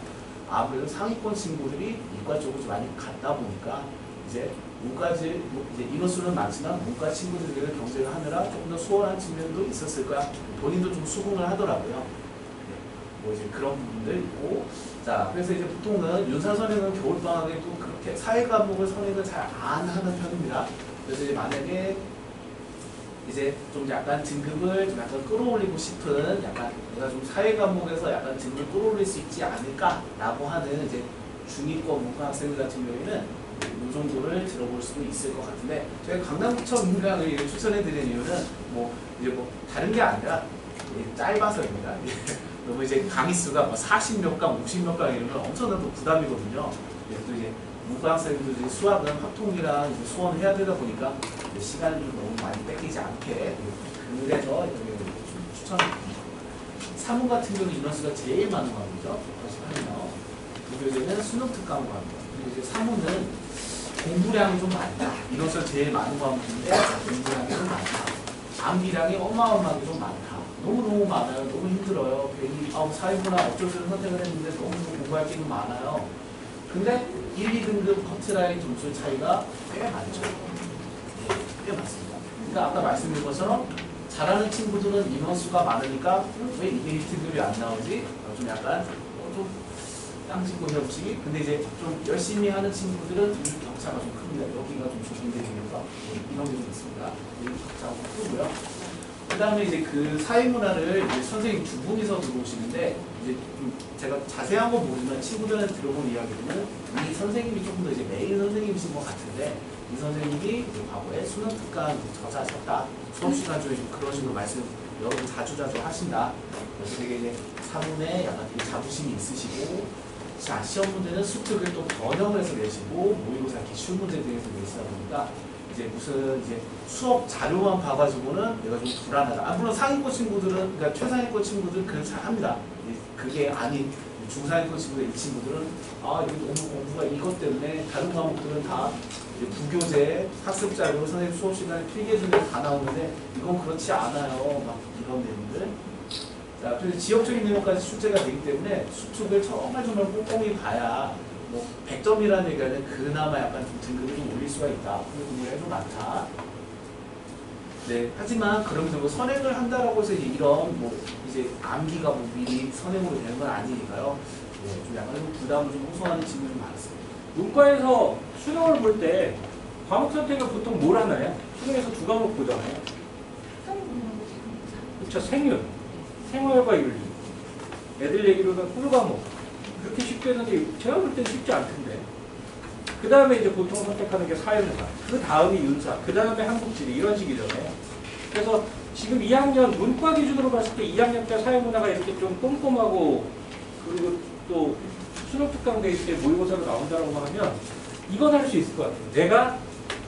아무래도 상위권 친구들이 이과 쪽으로 많이 갔다 보니까 이제 문과지 이제 인원수는 많지만 문과 친구들에게 경제를 하느라 조금 더 수월한 측면도 있었을 거야. 본인도 좀 수긍을 하더라고요. 네, 뭐 이제 그런 부분들 있고, 자 그래서 이제 보통은 윤사 선행은 겨울 방학에 또 그렇게 사회 과목을 선행을 잘 안 하는 편입니다. 그래서 이제 만약에 이제 좀 약간 등급을 좀 약간 끌어올리고 싶은, 약간 내가 좀 사회 과목에서 약간 등급을 끌어올릴 수 있지 않을까라고 하는 이제 중위권 문과 학생들 같은 경우에는 이 정도를 들어볼 수도 있을 것 같은데, 저희 강남구청 인강을 추천해드리는 이유는 뭐 이제 뭐 다른 게 아니라 짧아서입니다. 너무 이제 강의 수가 뭐 40몇 강, 50몇 강 이러면 엄청난 또 부담이거든요. 또 이제 문과 학생들이 수학은 합통이랑 이제 수원해야 되다 보니까 시간을 좀 너무 많이 뺏기지 않게, 그래서 좀 추천드립니다. 사문 같은 경우는 인원수가 제일 많은 과목이죠. 188명. 부교재는 수능 특강 과목입니다. 그리고 이제 사문은 공부량이 좀 많다. 인원수가 제일 많은 과목인데 공부량이 좀 많다. 암기량이 어마어마하게 좀 많다. 너무너무 많아요. 너무 힘들어요. 괜히 사회문화 어쩌고저쩌고 선택을 했는데 너무 공부할 게 많아요. 근데 1, 2등급 커트라인 점수 차이가 꽤 많죠. 네, 꽤 많습니다. 그러니까 아까 말씀드린 것처럼 잘하는 친구들은 인원수가 많으니까 왜 이게 1등급이 안 나오지? 좀 약간 좀 땅짓고 협치. 근데 이제 좀 열심히 하는 친구들은 이 격차가 좀 큽니다. 여기가 좀 좁은데 되면서 이런 게 좀 있습니다. 이 격차가 좀 크고요. 그 다음에 이제 그 사회문화를 이제 선생님 두 분이서 들어오시는데, 이제 좀 제가 자세한 건 모르지만 친구들한테 들어본 이야기로는 이 선생님이 조금 더 이제 메인 선생님이신 것 같은데, 이 선생님이 이제 과거에 수능 특강 저자셨다. 수업 시간 중에 좀 그런 식으로 말씀 여러 번 자주 하신다. 그래서 되게 이제 사문에 약간 되게 자부심이 있으시고, 자 시험 문제는 수특을 또 번역을 해서 내시고 모의고사 기출 문제 등에서 내시다 보니까 이제 무슨 이제 수업 자료만 봐가지고는 내가 좀 불안하다. 물론 상위권 친구들은, 그러니까 최상위권 친구들은 그걸 잘 합니다. 그게 아닌 중상위권 친구들, 이 친구들은 이거 너무 공부가 이것 때문에 다른 과목들은 다 부교재 학습 자료 선생님 수업 시간에 필기 중에 다 나오는데 이건 그렇지 않아요. 막 이런 내용들. 자, 그래서 지역적인 내용까지 출제가 되기 때문에 수특을 정말 꼼꼼히 봐야 뭐 100점이라는 얘기는 그나마 약간 좀 등급을 좀 올릴 수가 있다. 그리고 문제가 좀 많다. 네, 하지만 그러면서 뭐 선행을 한다라고 해서 이런 뭐 이제 암기가 뭐 미리 선행으로 되는 건 아니니까요. 네, 좀 약간 부담을 좀 호소하는 친구들이 많았어요. 문과에서 수능을 볼 때 과목 선택을 보통 뭘 하나요? 수능에서 두 과목 보잖아요. 그렇죠. 생활과 윤리. 애들 얘기로는 꿀과목. 그렇게 쉽게 했는데 제가 볼 때는 쉽지 않던데. 그 다음에 이제 보통 선택하는 게 사회문화. 그 다음이 윤사. 그 다음에 한국지리. 이런 식이잖아요. 그래서 지금 2학년 문과 기준으로 봤을 때 2학년 때 사회문화가 이렇게 좀 꼼꼼하고 그리고 또 수능 특강돼 있을 때 모의고사로 나온다고 하면 이건 할 수 있을 것 같아요. 내가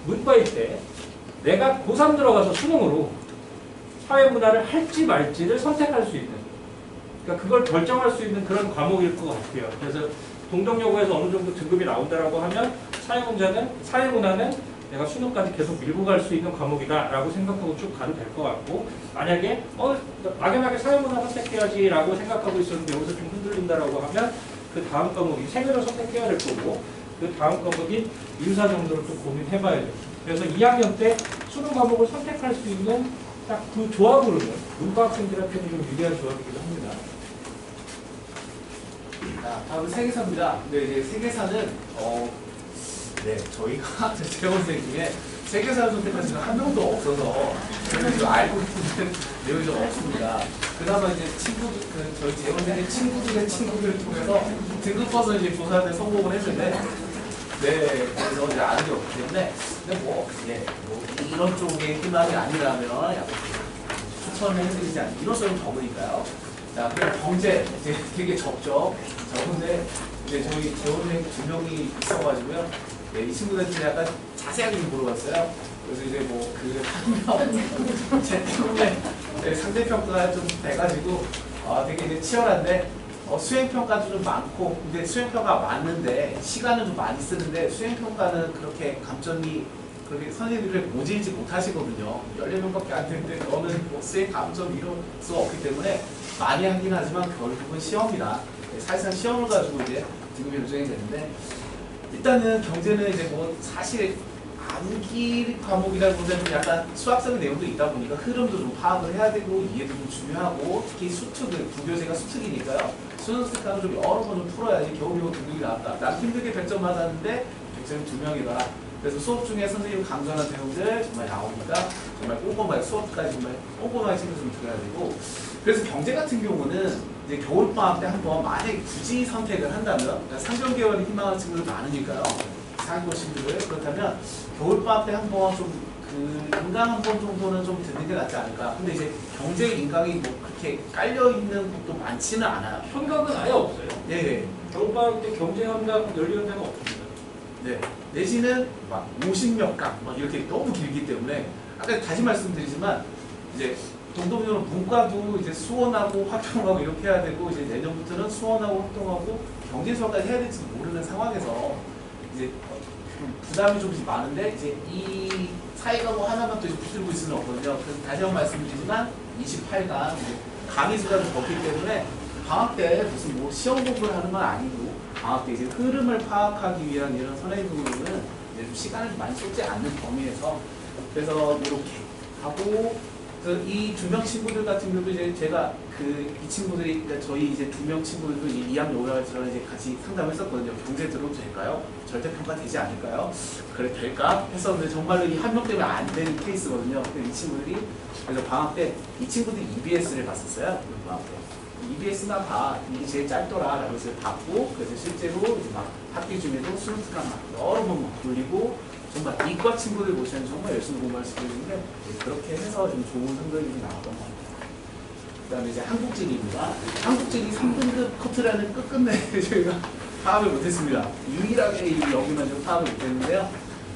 문과일 때 내가 고3 들어가서 수능으로 사회문화를 할지 말지를 선택할 수 있는, 그러니까 그걸 결정할 수 있는 그런 과목일 것 같아요. 그래서 동정여고에서 어느 정도 등급이 나온다라고 하면 사회문화는 내가 수능까지 계속 밀고 갈 수 있는 과목이다라고 생각하고 쭉 가도 될 것 같고, 만약에 막연하게 사회문화 선택해야지라고 생각하고 있었는데 여기서 좀 흔들린다라고 하면 그 다음 과목이 생애를 선택해야 될 거고, 그 다음 과목이 윤사 정도로 좀 고민해봐야죠. 그래서 2학년 때 수능 과목을 선택할 수 있는 딱 그 조합으로는 문과 학생들한테는 좀 유리한 조합이기도 합니다. 자, 다음은 세계사입니다. 근데 이제 세계사는 네, 저희가 재원생 중에 세계사를 선택하시는 한 명도 없어서 그래서 알고 있는 내용이 좀 없습니다. 그나마 이제 친구들, 저희 재원생의 친구들의 친구들을 통해서 등급버서 이제 조사를 성공을 했는데, 네, 그래서 이제 아는 게 없기 때문에, 근데 뭐 이런 쪽의 희망이 아니라면 약간 추천을 해드리지 않는 이론성이 적으니까요. 자, 그럼 경제 이제 되게 적은데 이제 저희 재원생 2명이 있어가지고요. 네, 이 친구들한테 약간 자세하게 좀 물어봤어요. 그래서 이제 뭐 제 때문에 네, 상대평가가 좀 돼가지고 되게 이제 치열한데 수행평가도 좀 많고, 근데 수행평가 많은데 시간은 좀 많이 쓰는데 수행평가는 그렇게 감점이 그렇게 선생님들을 모질지 못하시거든요. 14명밖에 안 되는데 너는 뭐 수행 감점 이럴 수가 없기 때문에 많이 하긴 하지만 결국은 시험이다. 네, 사실상 시험을 가지고 이제 등급이 결정이 되는데, 일단은 경제는 이제 뭐 사실 암기 과목이라기보다는 좀 약간 수학적인 내용도 있다 보니까 흐름도 좀 파악을 해야 되고 이해도 좀 중요하고, 특히 수특을 부교재가 수특이니까요. 수능 특강을 좀 여러 번 좀 풀어야지 겨우겨우 등급이 나왔다. 난 힘들게 100점 맞았는데 100점이 2명이다. 그래서 수업 중에 선생님이 강조하는 내용들 정말 나오니까 정말 꼼꼼하게 수업까지 정말 꼼꼼하게 챙겨서 좀 들어야 되고, 그래서 경제 같은 경우는 이제 겨울방학 때 한번 만약에 굳이 선택을 한다면, 상경계열이 희망하는 친구들 많으니까요. 상고 친구들. 그렇다면 겨울방학 때 한번 좀 인강 한 번 정도는 좀 듣는 게 낫지 않을까. 근데 이제 경제 인강이 뭐 그렇게 깔려있는 것도 많지는 않아요. 현각은 아예 없어요. 네. 겨울방학 때 경제 현각 열리는 데가 없습니다. 네. 내지는 막 50몇 강 막 이렇게 너무 길기 때문에 아까 다시 말씀드리지만 이제 동동여는 문과도 이제 수원하고 활동하고 이렇게 해야 되고, 이제 내년부터는 수원하고 활동하고 경제 수학까지 해야 될지 모르는 상황에서 이제 좀 부담이 좀 많은데, 이제 이 사회과목 하나만 또 붙들고 있을 수는 없거든요. 그래서 다시 한번 말씀드리지만 28강 강의 수가 좀 적기 때문에 방학 때 무슨 뭐 시험 공부를 하는 건 아니고, 방학 때 이제 흐름을 파악하기 위한 이런 선행부는 이제 좀 시간을 좀 많이 쏟지 않는 범위에서, 그래서 이렇게 하고, 그래서 이 2명 친구들 같은 경우도 이제 제가 이 친구들이, 그러니까 저희 이제 2명 친구들도 2학년 올라갈때 이제 같이 상담했었거든요. 경제 들어도 될까요? 절대평가 되지 않을까요? 그래 될까? 했었는데 정말로 이 한 명 때문에 안 되는 케이스거든요. 근데 이 친구들이 그래서 방학 때 이 친구들이 EBS를 봤었어요. 방학 때. EBS나 봐. 이게 제일 짧더라. 라고 해서 봤고, 그래서 실제로 이제 막 학기 중에도 수능특강 막 여러 번 막 돌리고, 정말 이과 친구들 보시면 정말 열심히 공부할 수 있는데, 그렇게 해서 좀 좋은 성적이 나왔던 것 같아요. 그 다음에 이제 한국지리입니다. 한국지리 3등급 커트라는 끝끝내 저희가 파악을 못했습니다. 유일하게 여기만 좀 파악을 못했는데요.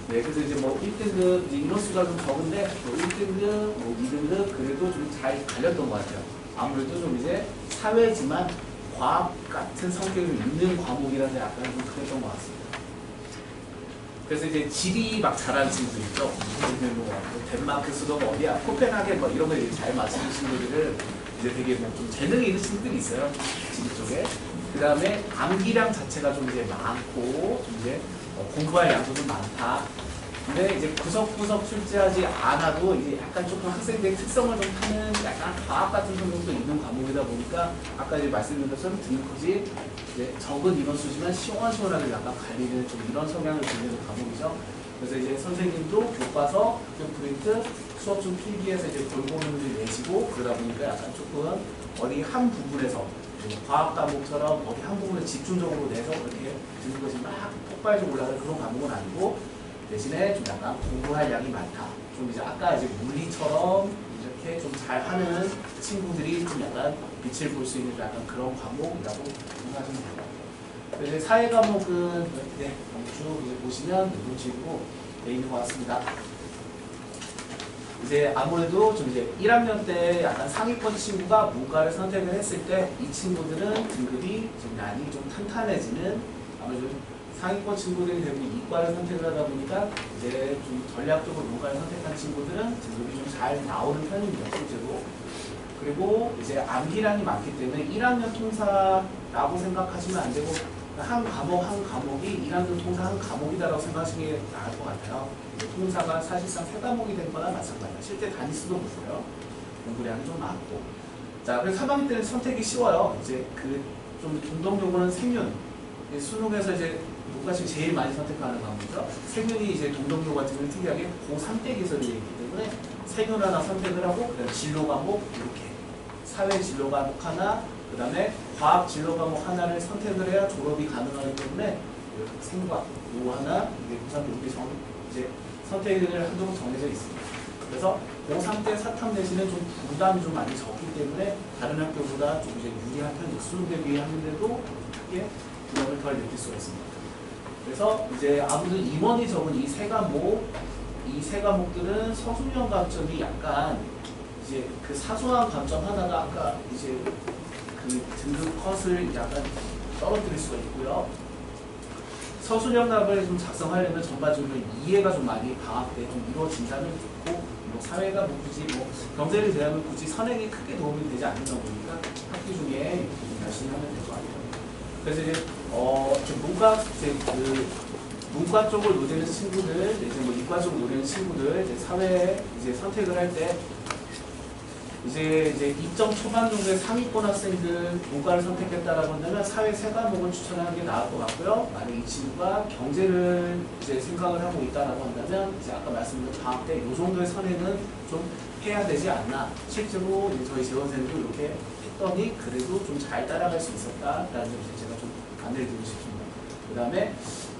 네, 그래서 이제 뭐 1등급, 이제 인원수가 좀 적은데, 뭐 1등급, 뭐 2등급, 그래도 좀 잘 갈렸던 것 같아요. 아무래도 좀 이제 사회지만 과학 같은 성격이 있는 과목이라서 약간 좀 그랬던 것 같습니다. 그래서 이제 지리 막 잘하는 친구들 있죠. 뭐 덴마크 수도가 어디야, 코펜하겐 뭐 이런 거 잘 맞추는 친구들을 이제 되게 뭐 좀 재능이 있는 친구들이 있어요. 지리 쪽에. 그 다음에 암기량 자체가 좀 이제 많고, 좀 이제 공부할 양도 좀 많다. 근데 이제 구석구석 출제하지 않아도 이제 약간 조금 학생들의 특성을 좀 타는 약간 과학 같은 성격도 있는 과목이다 보니까 아까 이제 말씀드린 것처럼 등급이 이제 적은 인원수지만 시원시원하게 약간 갈리는 좀 이런 성향을 지니는 과목이죠. 그래서 이제 선생님도 교과서, 프린트, 수업 중 필기해서 이제 골고루 내시고 그러다 보니까 약간 조금 어디 한 부분에서 과학 과목처럼 어디 한 부분에 집중적으로 내서 그렇게 듣는 것이 막 폭발적으로 올라가는 그런 과목은 아니고 대신에 좀 약간 공부할 양이 많다. 좀 이제 아까 이제 물리처럼 이렇게 좀 잘하는 친구들이 좀 약간 빛을 볼 수 있는 약간 그런 과목이라고 생각하시면 됩니다. 이제 사회 과목은 네, 쭉 이제 보시면 이런 식으로 돼 있는 것 같습니다. 이제 아무래도 좀 이제 1학년 때 약간 상위권 친구가 문과를 선택을 했을 때 이 친구들은 등급이 좀 많이 좀 탄탄해지는 아무래도 상위권 친구들이 대부분 이과를 선택을 하다 보니까 이제 좀 전략적으로 문과를 선택한 친구들은 등급이 좀 잘 나오는 편입니다, 실제로. 그리고 이제 암기량이 많기 때문에 1학년 통사라고 생각하시면 안 되고 한 과목이 1학년 통사 한 과목이다라고 생각하시는 게 나을 것 같아요. 통사가 사실상 3과목이 된 거나 마찬가지예요. 실제 단위수도 보세요. 공부량이 좀 많고. 자, 그래서 3학년 때는 선택이 쉬워요. 이제 그 좀 동동요구는 생윤. 수능에서 이제 문과식 제일 많이 선택하는 과목이죠. 생윤이 이제 동동요 같은 경우는 특이하게 고3 때 개설이 되기 때문에 생윤 하나 선택을 하고 그다음에 진로 과목 이렇게 사회 진로 과목 하나 그 다음에 과학 진로 과목 하나를 선택을 해야 졸업이 가능하기 때문에 생과학 요 하나 이게 고3 때 이렇게 이제 선택을 한정 정해져 있습니다. 그래서 고3 때 사탐 내신은 좀 부담이 좀 많이 적기 때문에 다른 학교보다 좀 이제 유리한 편이죠. 수능 대비하는데도 크게 부담을 덜 느낄 수가 있습니다. 그래서 이제 아무래도 임원이 적은 이 세 과목들은 서술형 감점이 약간 이제 그 사소한 감점 하나가 아까 이제 그 등급 컷을 약간 떨어뜨릴 수가 있고요. 서술형답을 좀 작성하려면 전반적으로 이해가 좀 많이 방학 때 좀 이루어진다면 좋고 뭐 사회가 뭐 굳이 뭐 경제를 대하면 굳이 선행이 크게 도움이 되지 않는다 보니까 학기 중에 열심히 하면 될 것 같아요. 그래서 이제 문과 문과 쪽을 노리는 친구들 이제 뭐 이과 쪽을 노리는 친구들 이제 사회 이제 선택을 할 때 이제 2점 초반 정도의 상위권 학생들 문과를 선택했다라고 한다면 사회 3과목을 추천하는 게 나을 것 같고요. 만약 이 친구가 경제를 이제 생각을 하고 있다라고 한다면 이제 아까 말씀드린 방학 때 이 정도의 선행은 좀 해야 되지 않나. 실제로 이제 저희 재원생도 이렇게 했더니 그래도 좀 잘 따라갈 수 있었다라는 점을 제가 좀 안내를 드리고 싶습니다. 그 다음에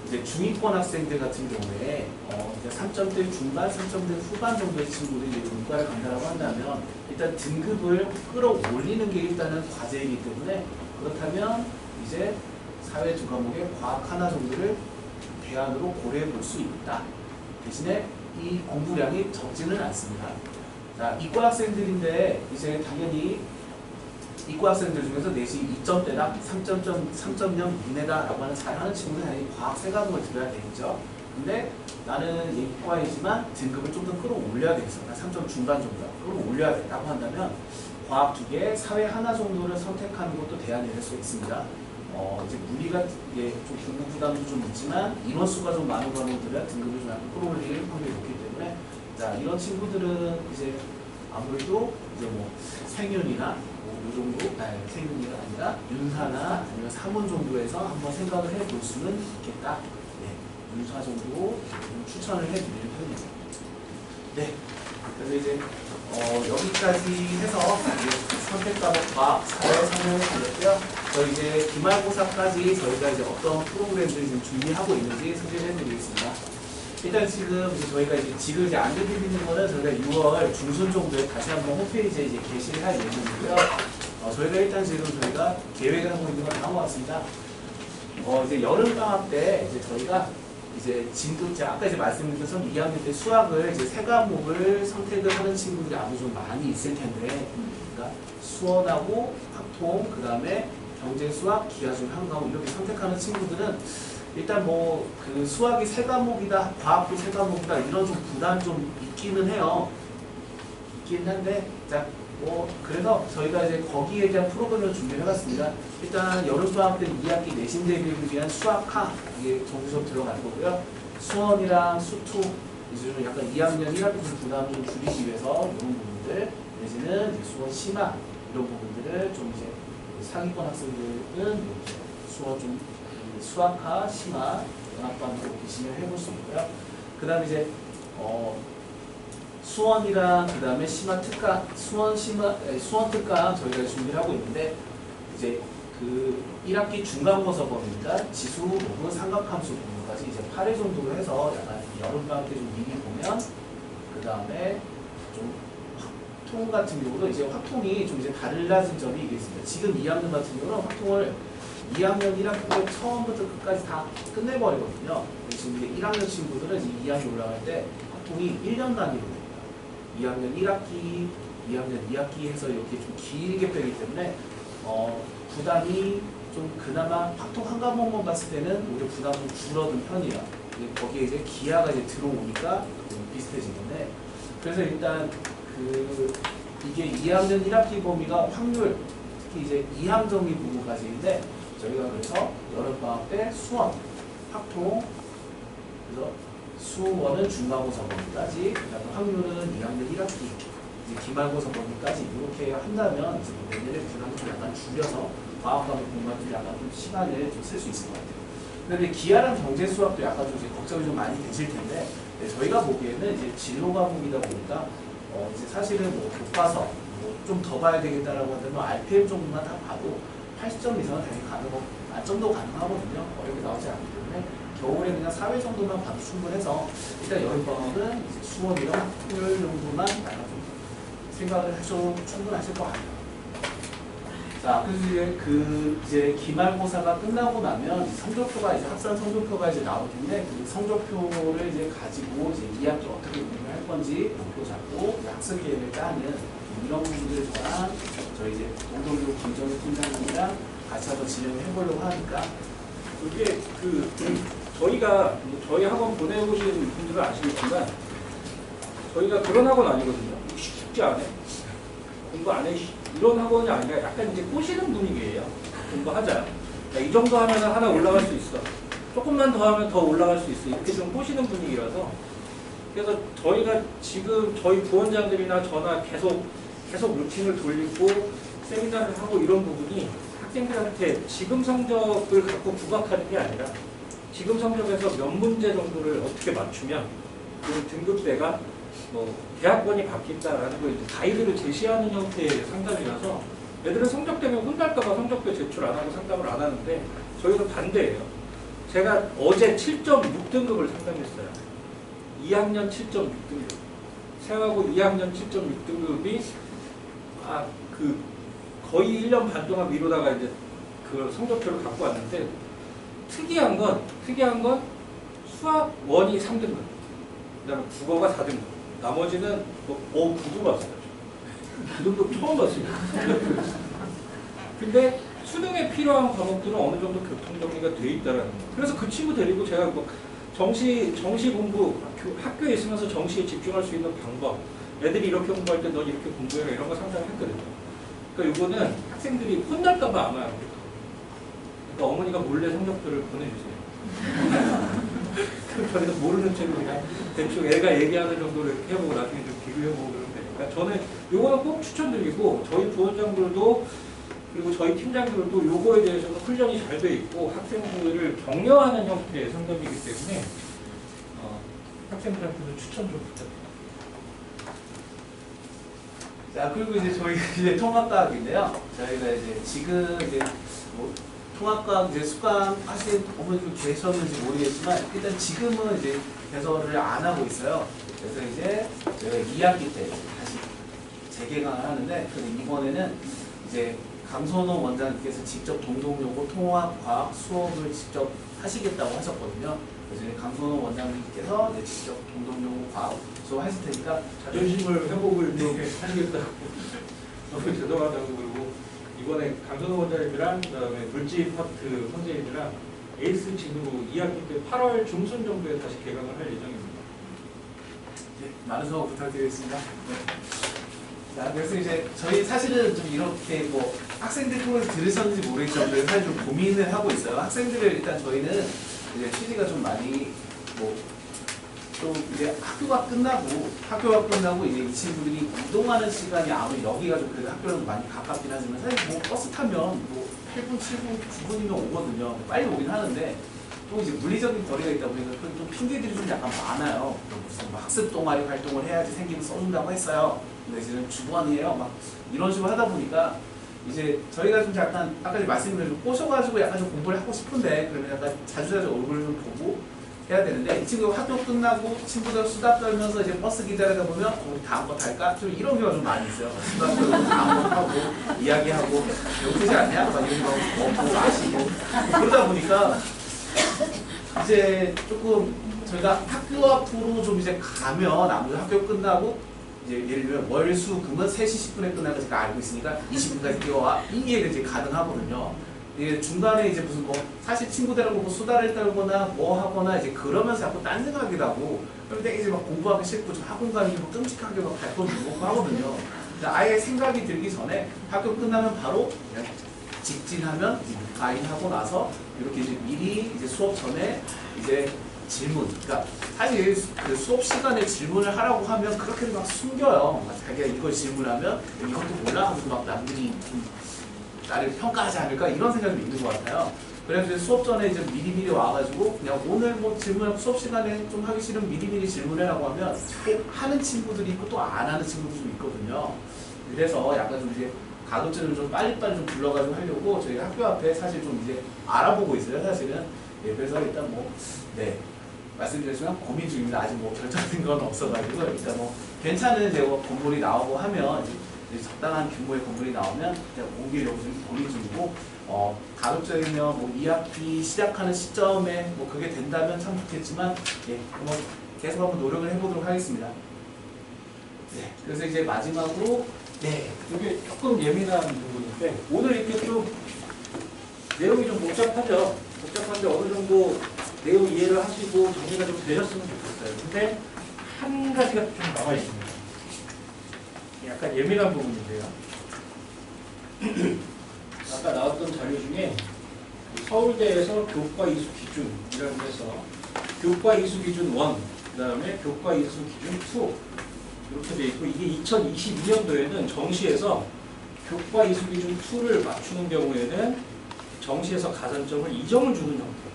이제 중위권 학생들 같은 경우에 이제 3점대 중반, 3점대 후반 정도의 친구들이 이제 문과를 간다라고 한다면 일단 등급을 끌어올리는 게 일단은 과제이기 때문에 그렇다면 이제 사회 2과목에 과학 하나 정도를 대안으로 고려해 볼 수 있다. 대신에 이 공부량이 적지는 않습니다. 자, 이과 학생들인데 이제 당연히 이과 학생들 중에서 내신 2점대나 3.0 이내다라고 하는 잘하는 친구는 당연히 과학 3과목을 들어야 되겠죠. 근데 나는 이과이지만 등급을 좀 더 끌어올려야 되겠어. 3점 중반 정도 끌어올려야 된다고 한다면 과학 2개, 사회 하나 정도를 선택하는 것도 대안이 될 수 있습니다. 이제 물리가 이게 좀 공부 부담도 좀 있지만 인원수가 좀 많은 과목들은 등급을 좀 약간 끌어올릴 확률이 높기 때문에 자 이런 친구들은 이제 아무래도 이제 뭐 생윤이나 이 정도, 생윤이가 아니라 윤사나 아니면 사문 정도에서 한번 생각을 해볼 수는 있겠다. 네, 윤사 정도 추천을 해드리는 편입니다. 네, 그래서 이제 여기까지 해서 선택 과목 과학 사회 설명을 드렸고요. 저희 이제 기말고사까지 저희가 이제 어떤 프로그램들을 지금 준비하고 있는지 소개를 해드리겠습니다. 일단 지금 저희가 지금 안 드리는 거는 저희가 6월 중순 정도에 다시 한번 홈페이지에 이제 게시를 할 예정이고요. 저희가 일단 지금 저희가 계획을 하고 있는 건 다음과 같습니다. 이제 여름 방학 때 이제 저희가 이제 진도 제가 아까 이제 말씀드린 것처럼 2학년 때 수학을 이제 3과목을 선택을 하는 친구들이 아주 좀 많이 있을 텐데, 그러니까 수원하고 학통, 그 다음에 경제, 수학, 기하 중 한 과목 이렇게 선택하는 친구들은 일단 뭐 그 수학이 3과목이다, 과학도 3과목이다 이런 좀 부담 좀 있기는 해요. 있긴 한데, 자, 뭐 그래서 저희가 이제 거기에 대한 프로그램을 준비해봤습니다. 일단 여름방학 때 2학기 내신 대비를 위한 수학하 이게 정규 수업 들어갈 거고요. 수원이랑 수투 그래서 좀 약간 2학년 1학기 부담을 좀 줄이기 위해서 이런 부분들 내지는 이제 수원 심화 이런 부분들을 좀 이제 상위권 학생들은 이렇게 수원 좀 수학과 심화 연합반으로 진행을 해볼 수 있고요. 그 다음에 이제 수원이랑 그 다음에 심화 특강 수원 특강 저희가 준비를 하고 있는데 이제 그 1학기 중간고사 범위니까 지수 혹은 삼각함수 부분까지 이제 8회 정도로 해서 약간 여름방학 때 좀 미리 보면 그 다음에 좀 확통 같은 경우도 이제 확통이 좀 이제 달라진 점이 이게 있습니다. 지금 2학년 같은 경우는 확통을 2학년 1학기 때 처음부터 끝까지 다 끝내버리거든요. 지금 이제 1학년 친구들은 이제 2학년 올라갈 때 확통이 1년 단위로 됩니다. 2학년 1학기, 2학년 2학기 해서 이렇게 좀 길게 빼기 때문에 부담이 좀 그나마 확통 한 과목만 봤을 때는 오히려 부담이 좀 줄어든 편이에요. 거기에 이제 기하가 이제 들어오니까 좀 비슷해지는데 그래서 일단 이게 2학년 1학기 범위가 확률 특히 이제 2항정리 부분까지인데 저희가 그래서 여름방학 때 수원, 확통 그래서 수원은 중간고사 범위까지 그다음에 확률은 2학년 1학기 이제 기말고사 범위까지 이렇게 한다면 이제 내년에 부담을 좀 약간 줄여서 과학 과목 공부할 때 약간 좀 시간을 좀 쓸 수 있을 것 같아요. 근데 기하랑 경제 수학도 약간 좀 이제 걱정이 좀 많이 되실 텐데 저희가 보기에는 이제 진로 과목이다 보니까 이제 사실은 뭐 교과서 좀 더 봐야 되겠다라고 한다면 RPM 정도만 다 봐도 80점 이상은 당연히 가능하고 만점도 가능하거든요. 어렵게 나오지 않기 때문에 겨울에 그냥 4회 정도만 봐도 충분해서 일단 여름방학은 이제 수원이랑 학교열 정도만 약간 좀 생각을 해도 충분하실 것 같아요. 자, 그래서 이제 기말고사가 끝나고 나면 성적표가 이제 학산 성적표가 이제 나올 텐데 그 성적표를 이제 가지고 이제 2학기 어떻게 운영을 할 건지 목표 잡고 학습 계획을 짜는 이런 부분들 저랑 저희 이제 동동교 김정일 팀장님이랑 같이 한번 진행을 해보려고 하니까 이게 저희가 저희 학원 보내오신 분들은 아시겠지만 저희가 그런 학원 아니거든요. 쉽지 않아. 공부 안 해. 이런 학원이 아니라 약간 이제 꼬시는 분위기예요. 공부하자. 야, 이 정도 하면 하나 올라갈 수 있어. 조금만 더 하면 더 올라갈 수 있어. 이렇게 좀 꼬시는 분위기라서. 그래서 저희가 지금 저희 부원장들이나 저나 계속 루틴을 돌리고 세미나를 하고 이런 부분이 학생들한테 지금 성적을 갖고 부각하는 게 아니라 지금 성적에서 몇 문제 정도를 어떻게 맞추면 그 등급대가 뭐 대학원이 바뀐다라는 걸 가이드를 제시하는 형태의 상담이라서 애들은 성적 때문에 혼날까봐 성적표 제출 안 하고 상담을 안 하는데 저희도 반대예요. 제가 어제 7.6등급을 상담했어요. 2학년 7.6등급. 생하고 2학년 7.6등급이 거의 1년 반 동안 미루다가 이제 그 성적표를 갖고 왔는데 특이한 건 수학 1이 3등급, 그다음에 국어가 4등급. 나머지는 9도 봤어요. 9등급 처음 봤어요. 근데 수능에 필요한 과목들은 어느 정도 교통정리가 돼 있다라는 거예요. 그래서 그 친구 데리고 제가 뭐 정시 공부, 학교에 있으면서 정시에 집중할 수 있는 방법, 애들이 이렇게 공부할 때 넌 이렇게 공부해라 이런 거 상담했거든요. 그러니까 이거는 학생들이 혼날까봐 아마 그러니까 어머니가 몰래 성적표를 보내주세요. 저희가 모르는 채로 그냥 대충 애가 얘기하는 정도로 이렇게 해보고 나중에 좀 비교해보고 그러면 되니까 저는 요거는 꼭 추천드리고 저희 부원장들도 그리고 저희 팀장들도 요거에 대해서는 훈련이 잘 돼 있고 학생들을 격려하는 형태의 상담이기 때문에 학생들한테도 추천 좀 부탁드립니다. 자, 그리고 이제 저희 이제 통합과학인데요. 저희가 이제 지금 이제 뭐 통합과학 이제 수강 하신 어머니도 계셨는지 모르겠지만 일단 지금은 이제 개설을 안 하고 있어요. 그래서 이제 저희가 2학기 때 다시 재개강을 하는데 이번에는 이제 강선호 원장님께서 직접 동동요고 통합과학 수업을 직접 하시겠다고 하셨거든요. 그래서 강선호 원장님께서 이제 직접 동동요고 과학 수업 하실 테니까 자존심을 회복을 좀 하시겠다고 너무 죄송하다고. 그리고 이번에 강선호 원장님이랑 그다음에 물질 파트 선생님이랑 에이스 진으로 2학기 때 8월 중순 정도에 다시 개강을 할 예정입니다. 네, 많은 수고 부탁드리겠습니다. 네. 자, 그래서 이제 저희 사실은 좀 이렇게 뭐 학생들 통해서 들으셨는지 모르겠지만 사실 좀 고민을 하고 있어요. 학생들을 일단 저희는 이제 취지가 좀 많이 뭐 좀 이제 학교가 끝나고 이제 이 친구들이 이동하는 시간이 아무리 여기가 좀 그래도 학교랑 많이 가깝긴 하지만 사실 뭐 버스 타면 뭐 8분, 7분, 9분이면 오거든요. 빨리 오긴 하는데 또 이제 물리적인 거리가 있다 보니까 좀 핑계들이 좀 약간 많아요. 무슨 뭐 학습 동아리 활동을 해야지 생기면 써준다고 했어요. 근데 지금 주관이에요. 막 이런 식으로 하다 보니까 이제 저희가 좀 약간 아까 말씀드린 좀 꼬셔가지고 약간 좀 공부를 하고 싶은데 그러면 약간 자주자주 얼굴을 좀 보고 해야 되는데 이 친구가 학교 끝나고 친구들 수다 떨면서 이제 버스 기다리다 보면 우리 다음 거 탈까? 좀 이런 경우가 좀 많이 있어요. 수다 떨고 다음 거 하고 이야기하고 배고프지 않냐? 막 이런 거 먹고 마시고 그러다 보니까 이제 조금 저희가 학교 앞으로 좀 이제 가면 아무래도 학교 끝나고 이제 예를 들면 월, 수, 금은 3시 10분에 끝나는 거 제가 알고 있으니까 20분까지 뛰어와 이 이해가 이제 가능하거든요. 이게 중간에 이제 무슨 뭐 사실 친구들하고 뭐 수다를 떨거나 뭐 하거나 이제 그러면서 자꾸 딴 생각이 나고 그런데 이제 막 공부하기 싫고 좀 학원 가는 게 뭐 끔찍하게 막 발걸음 먹고 하거든요. 근데 아예 생각이 들기 전에 학교 끝나면 바로 그냥 직진하면 가인하고 나서 이렇게 이제 미리 이제 수업 전에 이제 질문, 그러니까 사실 그 수업 시간에 질문을 하라고 하면 그렇게 막 숨겨요. 막 자기가 이걸 질문하면 이것도 몰라 하면서 막 남들이 나를 평가하지 않을까 이런 생각이 있는 것 같아요. 그래서 이제 수업 전에 이제 미리미리 와가지고 그냥 오늘 뭐 질문 수업 시간에 좀 하기 싫으면 미리미리 질문해라고 하면 꼭 하는 친구들이 있고 또 안 하는 친구들이 좀 있거든요. 그래서 약간 좀 이제 가급적이면 좀 빨리빨리 좀 불러가지고 하려고 저희 학교 앞에 사실 좀 이제 알아보고 있어요. 사실은. 예, 그래서 일단 뭐 네. 말씀드렸지만 고민 중입니다. 아직 뭐 결정된 건 없어가지고 일단 뭐 괜찮은 이제 뭐 건물이 나오고 하면 이제 적당한 규모의 건물이 나오면 그냥 옮기려고 좀 고민 중이고 가급적이면 뭐 2학기 시작하는 시점에 뭐 그게 된다면 참 좋겠지만 예, 뭐 계속 한번 노력을 해보도록 하겠습니다. 네, 그래서 이제 마지막으로 네, 이게 조금 예민한 부분인데 오늘 이렇게 좀 내용이 좀 복잡하죠. 복잡한데 어느 정도 내용 이해를 하시고 정리가 좀 되셨으면 좋겠어요. 근데 한 가지가 좀 남아 있습니다. 약간 예민한 부분인데요. 아까 나왔던 자료 중에 서울대에서 교과 이수 기준이라고 해서 교과 이수 기준 1, 그 다음에 교과 이수 기준 2 이렇게 돼 있고 이게 2022년도에는 정시에서 교과 이수 기준 2를 맞추는 경우에는 정시에서 가산점을 2점을 주는 형태.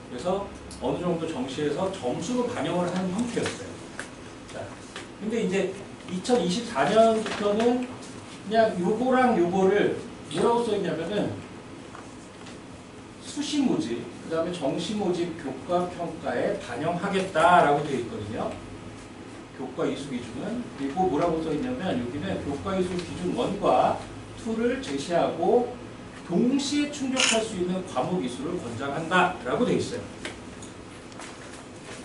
그래서 어느 정도 정시에서 점수로 반영을 하는 형태였어요. 자, 근데 이제 2024년부터는 그냥 요거랑 요거를 뭐라고 써있냐면은 수시 모집, 그 다음에 정시 모집 교과 평가에 반영하겠다라고 되어 있거든요. 교과 이수 기준은. 그리고 뭐라고 써있냐면 여기는 교과 이수 기준 1과 2를 제시하고 동시에 충족할 수 있는 과목 이수를 권장한다라고 되어 있어요.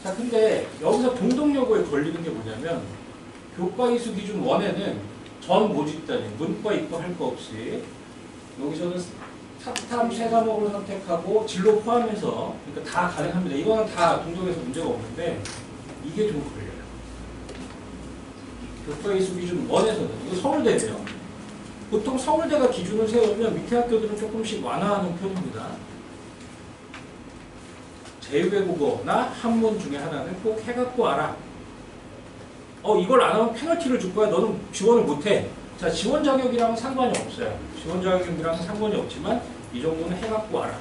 자, 근데 여기서 동동요구에 걸리는 게 뭐냐면 교과 이수 기준 1에는 전 모집단이 문과 이과 할 거 없이 여기서는 사탐 3과목을 선택하고 진로 포함해서 그러니까 다 가능합니다. 이거는 다 동동에서 문제가 없는데 이게 좀 걸려요. 교과 이수 기준 1에서는 이거 서울대예요. 보통 서울대가 기준을 세우면 밑에 학교들은 조금씩 완화하는 편입니다. 제외국어나 한문 중에 하나는 꼭 해갖고 알아. 이걸 안 하면 페널티를 줄 거야. 너는 지원을 못해. 자, 지원 자격이랑은 상관이 없어요. 지원 자격이랑 상관이 없지만 이 정도는 해갖고 알아.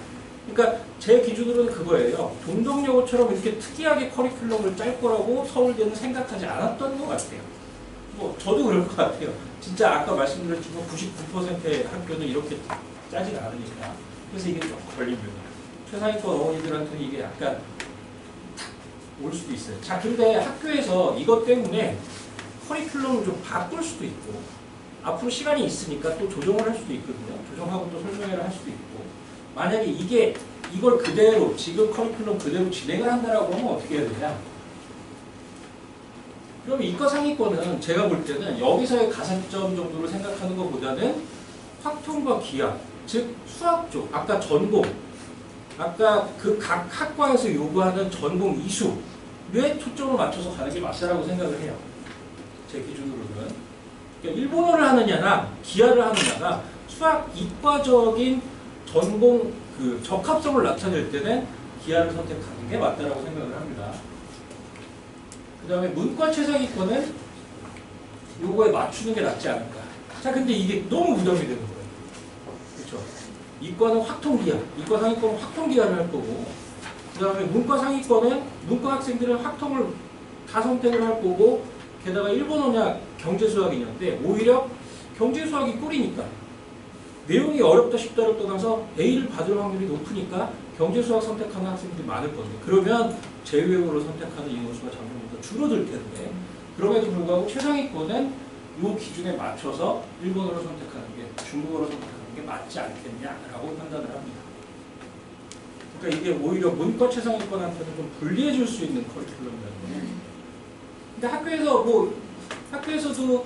그러니까 제 기준으로는 그거예요. 동덕여고처럼 이렇게 특이하게 커리큘럼을 짤 거라고 서울대는 생각하지 않았던 것 같아요. 뭐 저도 그럴 것 같아요. 진짜 아까 말씀드렸지만 99%의 학교는 이렇게 짜지 않으니까. 그래서 이게 좀 걸립니다. 최상위권 어머니들한테는 이게 약간 올 수도 있어요. 자, 근데 학교에서 이것 때문에 커리큘럼을 좀 바꿀 수도 있고 앞으로 시간이 있으니까 또 조정을 할 수도 있거든요. 조정하고 또 설명회를 할 수도 있고 만약에 이걸 그대로 지금 커리큘럼 그대로 진행을 한다라고 하면 어떻게 해야 되냐? 그럼 이과 상위권은 제가 볼 때는 여기서의 가산점 정도를 생각하는 것보다는 확통과 기하, 즉 수학 쪽, 아까 전공, 아까 그 각 학과에서 요구하는 전공 이수에 초점을 맞춰서 가는 게 맞다라고 생각을 해요. 제 기준으로는. 그러니까 일본어를 하느냐나 기하를 하느냐가 수학 이과적인 전공 그 적합성을 나타낼 때는 기하를 선택하는 게 맞다라고 생각을 합니다. 그 다음에 문과 최상위권은 요거에 맞추는 게 낫지 않을까. 자, 근데 이게 너무 부담이 되는 거예요. 그렇죠? 이과는 확통기하, 이과 상위권은 확통기하를 할 거고, 그 다음에 문과 상위권은 문과 학생들은 확통을 다 선택을 할 거고, 게다가 일본어냐 경제수학이냐인데 오히려 경제수학이 꿀이니까 내용이 어렵다 쉽다 어렵다 나서 A를 받을 확률이 높으니까 경제수학 선택하는 학생들이 많을 건데, 그러면 제외국어로 선택하는 인원수가 작년보다 줄어들 텐데, 그럼에도 불구하고 최상위권은 이 기준에 맞춰서 일본어로 선택하는 게, 중국어로 선택하는 게 맞지 않겠냐라고 판단을 합니다. 그러니까 이게 오히려 문과 최상위권한테는 좀 불리해 줄 수 있는 커리큘럼이라는 거예요. 근데 학교에서도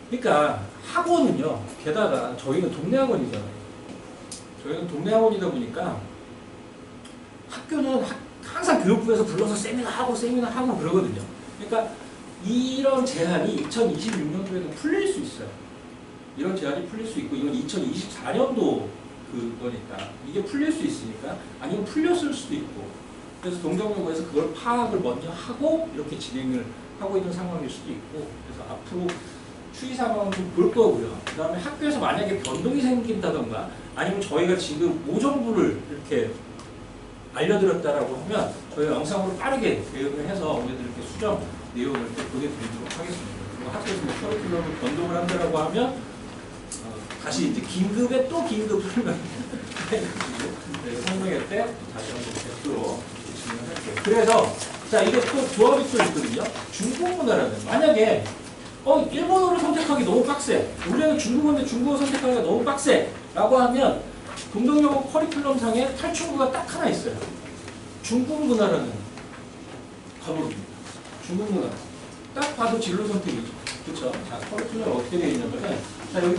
그러니까 학원은요, 게다가 저희는 동네 학원이잖아요. 저희는 동네 학원이다 보니까 학교는 항상 교육부에서 불러서 세미나하고 그러거든요. 그러니까 이런 제한이 2026년도에는 풀릴 수 있어요. 이런 제한이 풀릴 수 있고, 이건 2024년도 그거니까 이게 풀릴 수 있으니까, 아니면 풀렸을 수도 있고, 그래서 동정여고에서 그걸 파악을 먼저 하고 이렇게 진행을 하고 있는 상황일 수도 있고, 그래서 앞으로 추이 상황은 좀 볼 거고요. 그 다음에 학교에서 만약에 변동이 생긴다던가, 아니면 저희가 지금 오정부를 이렇게 알려드렸다라고 하면 저희가 영상으로 빠르게 대응을 해서 우리들께 수정 내용을 이렇게 보내드리도록 하겠습니다. 그리고 학교에서 뭐 커리큘럼을 변동을 한다라고 하면 다시 이제 긴급에 또 긴급 설명을 해가지고 설명회 때 다시 한번 별도로 진행할게요. 그래서 자, 이게 또 조합이 또 있거든요. 중국 문화라는, 만약에 일본어를 선택하기 너무 빡세, 우리는 중국어인데 중국어 선택하기가 너무 빡세 라고 하면 동정여고 커리큘럼상에 탈출구가 딱 하나 있어요. 중국 문화라는 과목입니다. 중국 문화. 딱 봐도 진로 선택이죠. 그렇죠? 자, 커리큘럼 어떻게 되어 있냐면, 자, 여기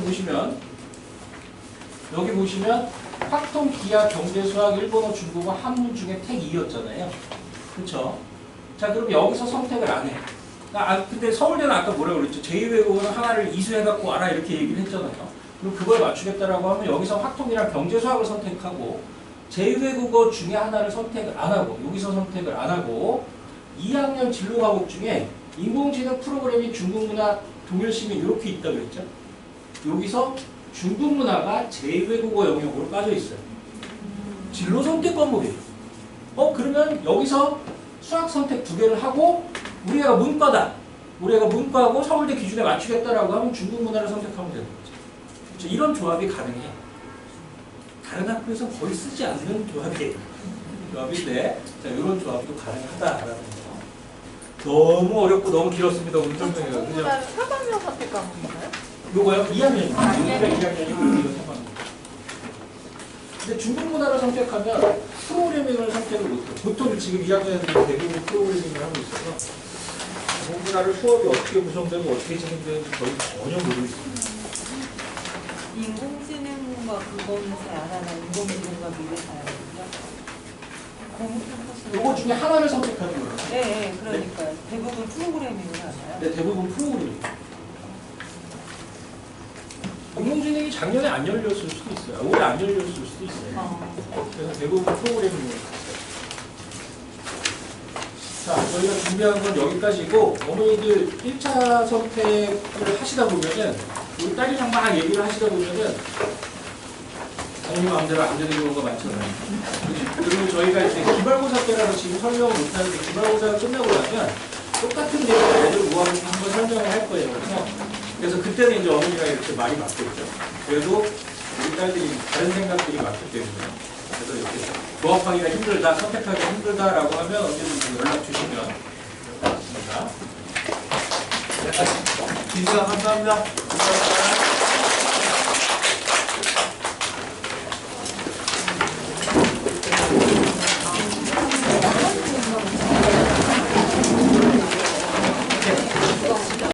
보시면 확통, 기하, 경제, 수학, 일본어, 중국어, 한문 중에 택 2였잖아요. 그렇죠? 자, 그럼 여기서 선택을 안 해. 근데 서울대는 아까 뭐라고 그랬죠? 제2외국어는 하나를 이수해갖고 알아, 이렇게 얘기를 했잖아요. 그럼 그걸 맞추겠다라고 하면 여기서 확통이랑 경제수학을 선택하고, 제2외국어 중에 하나를 선택을 안 하고, 여기서 선택을 안 하고, 2학년 진로 과목 중에 인공지능 프로그래밍, 중국문화, 동일시민 이렇게 있다고 했죠? 여기서 중국문화가 제2외국어 영역으로 빠져 있어요. 진로 선택 과목이에요. 그러면 여기서 수학 선택 2개를 하고, 우리 애가 문과다. 우리 애가 문과고 서울대 기준에 맞추겠다라고 하면 중국 문화를 선택하면 되는 거죠. 그렇죠? 이런 조합이 가능해. 다른 학교에서 거의 쓰지 않는 조합인데, 자, 이런 조합도 가능하다라는 거. 너무 어렵고 너무 길었습니다. 오늘 설명회가. 중국 문화를 사반으로 선택한 건가요? 요거요? 2학년이요. 아, 2학년이고 이거 3학년. 근데 중국 문화를 선택하면 프로그래밍을 선택을 못해요. 보통 지금 2학년들은 대부분 프로그래밍을 하고 있어서 중국 문화를 수업이 어떻게 구성되고 어떻게 진행되는지 저희 전혀 모르고 있습니다. 인공지능과 그거는 잘 안 하나? 인공지능과 미래 사회는요? 요거 중에 하나를 선택하는 거예요. 네, 그러니까요. 대부분 프로그래밍을 하나요? 네, 대부분 프로그래밍. 인공지능이 작년에 안 열렸을 수도 있어요. 올해 안 열렸을 수도 있어요. 그래서 대부분 프로그래밍을 했어요. 자, 저희가 준비한 건 여기까지고, 어머니들 1차 선택을 하시다 보면은, 우리 딸이랑 막 얘기를 하시다 보면은, 어머니 마음대로 안 되는 경우가 많잖아요. 그리고 저희가 이제 기말고사 때라서 지금 설명을 못하는데, 기말고사가 끝나고 나면 똑같은 내용을 애들 모아놓고 한번 설명을 할 거예요. 그래서 그때는 이제 어머니랑 이렇게 말이 맞겠죠. 그래도 우리 딸들이 다른 생각들이 많기 때문에. 그래서 이렇게 조합하기가 힘들다, 선택하기가 힘들다라고 하면 언제든지 연락 주시면 되겠습니다. 진짜 감사합니다. 감사합니다.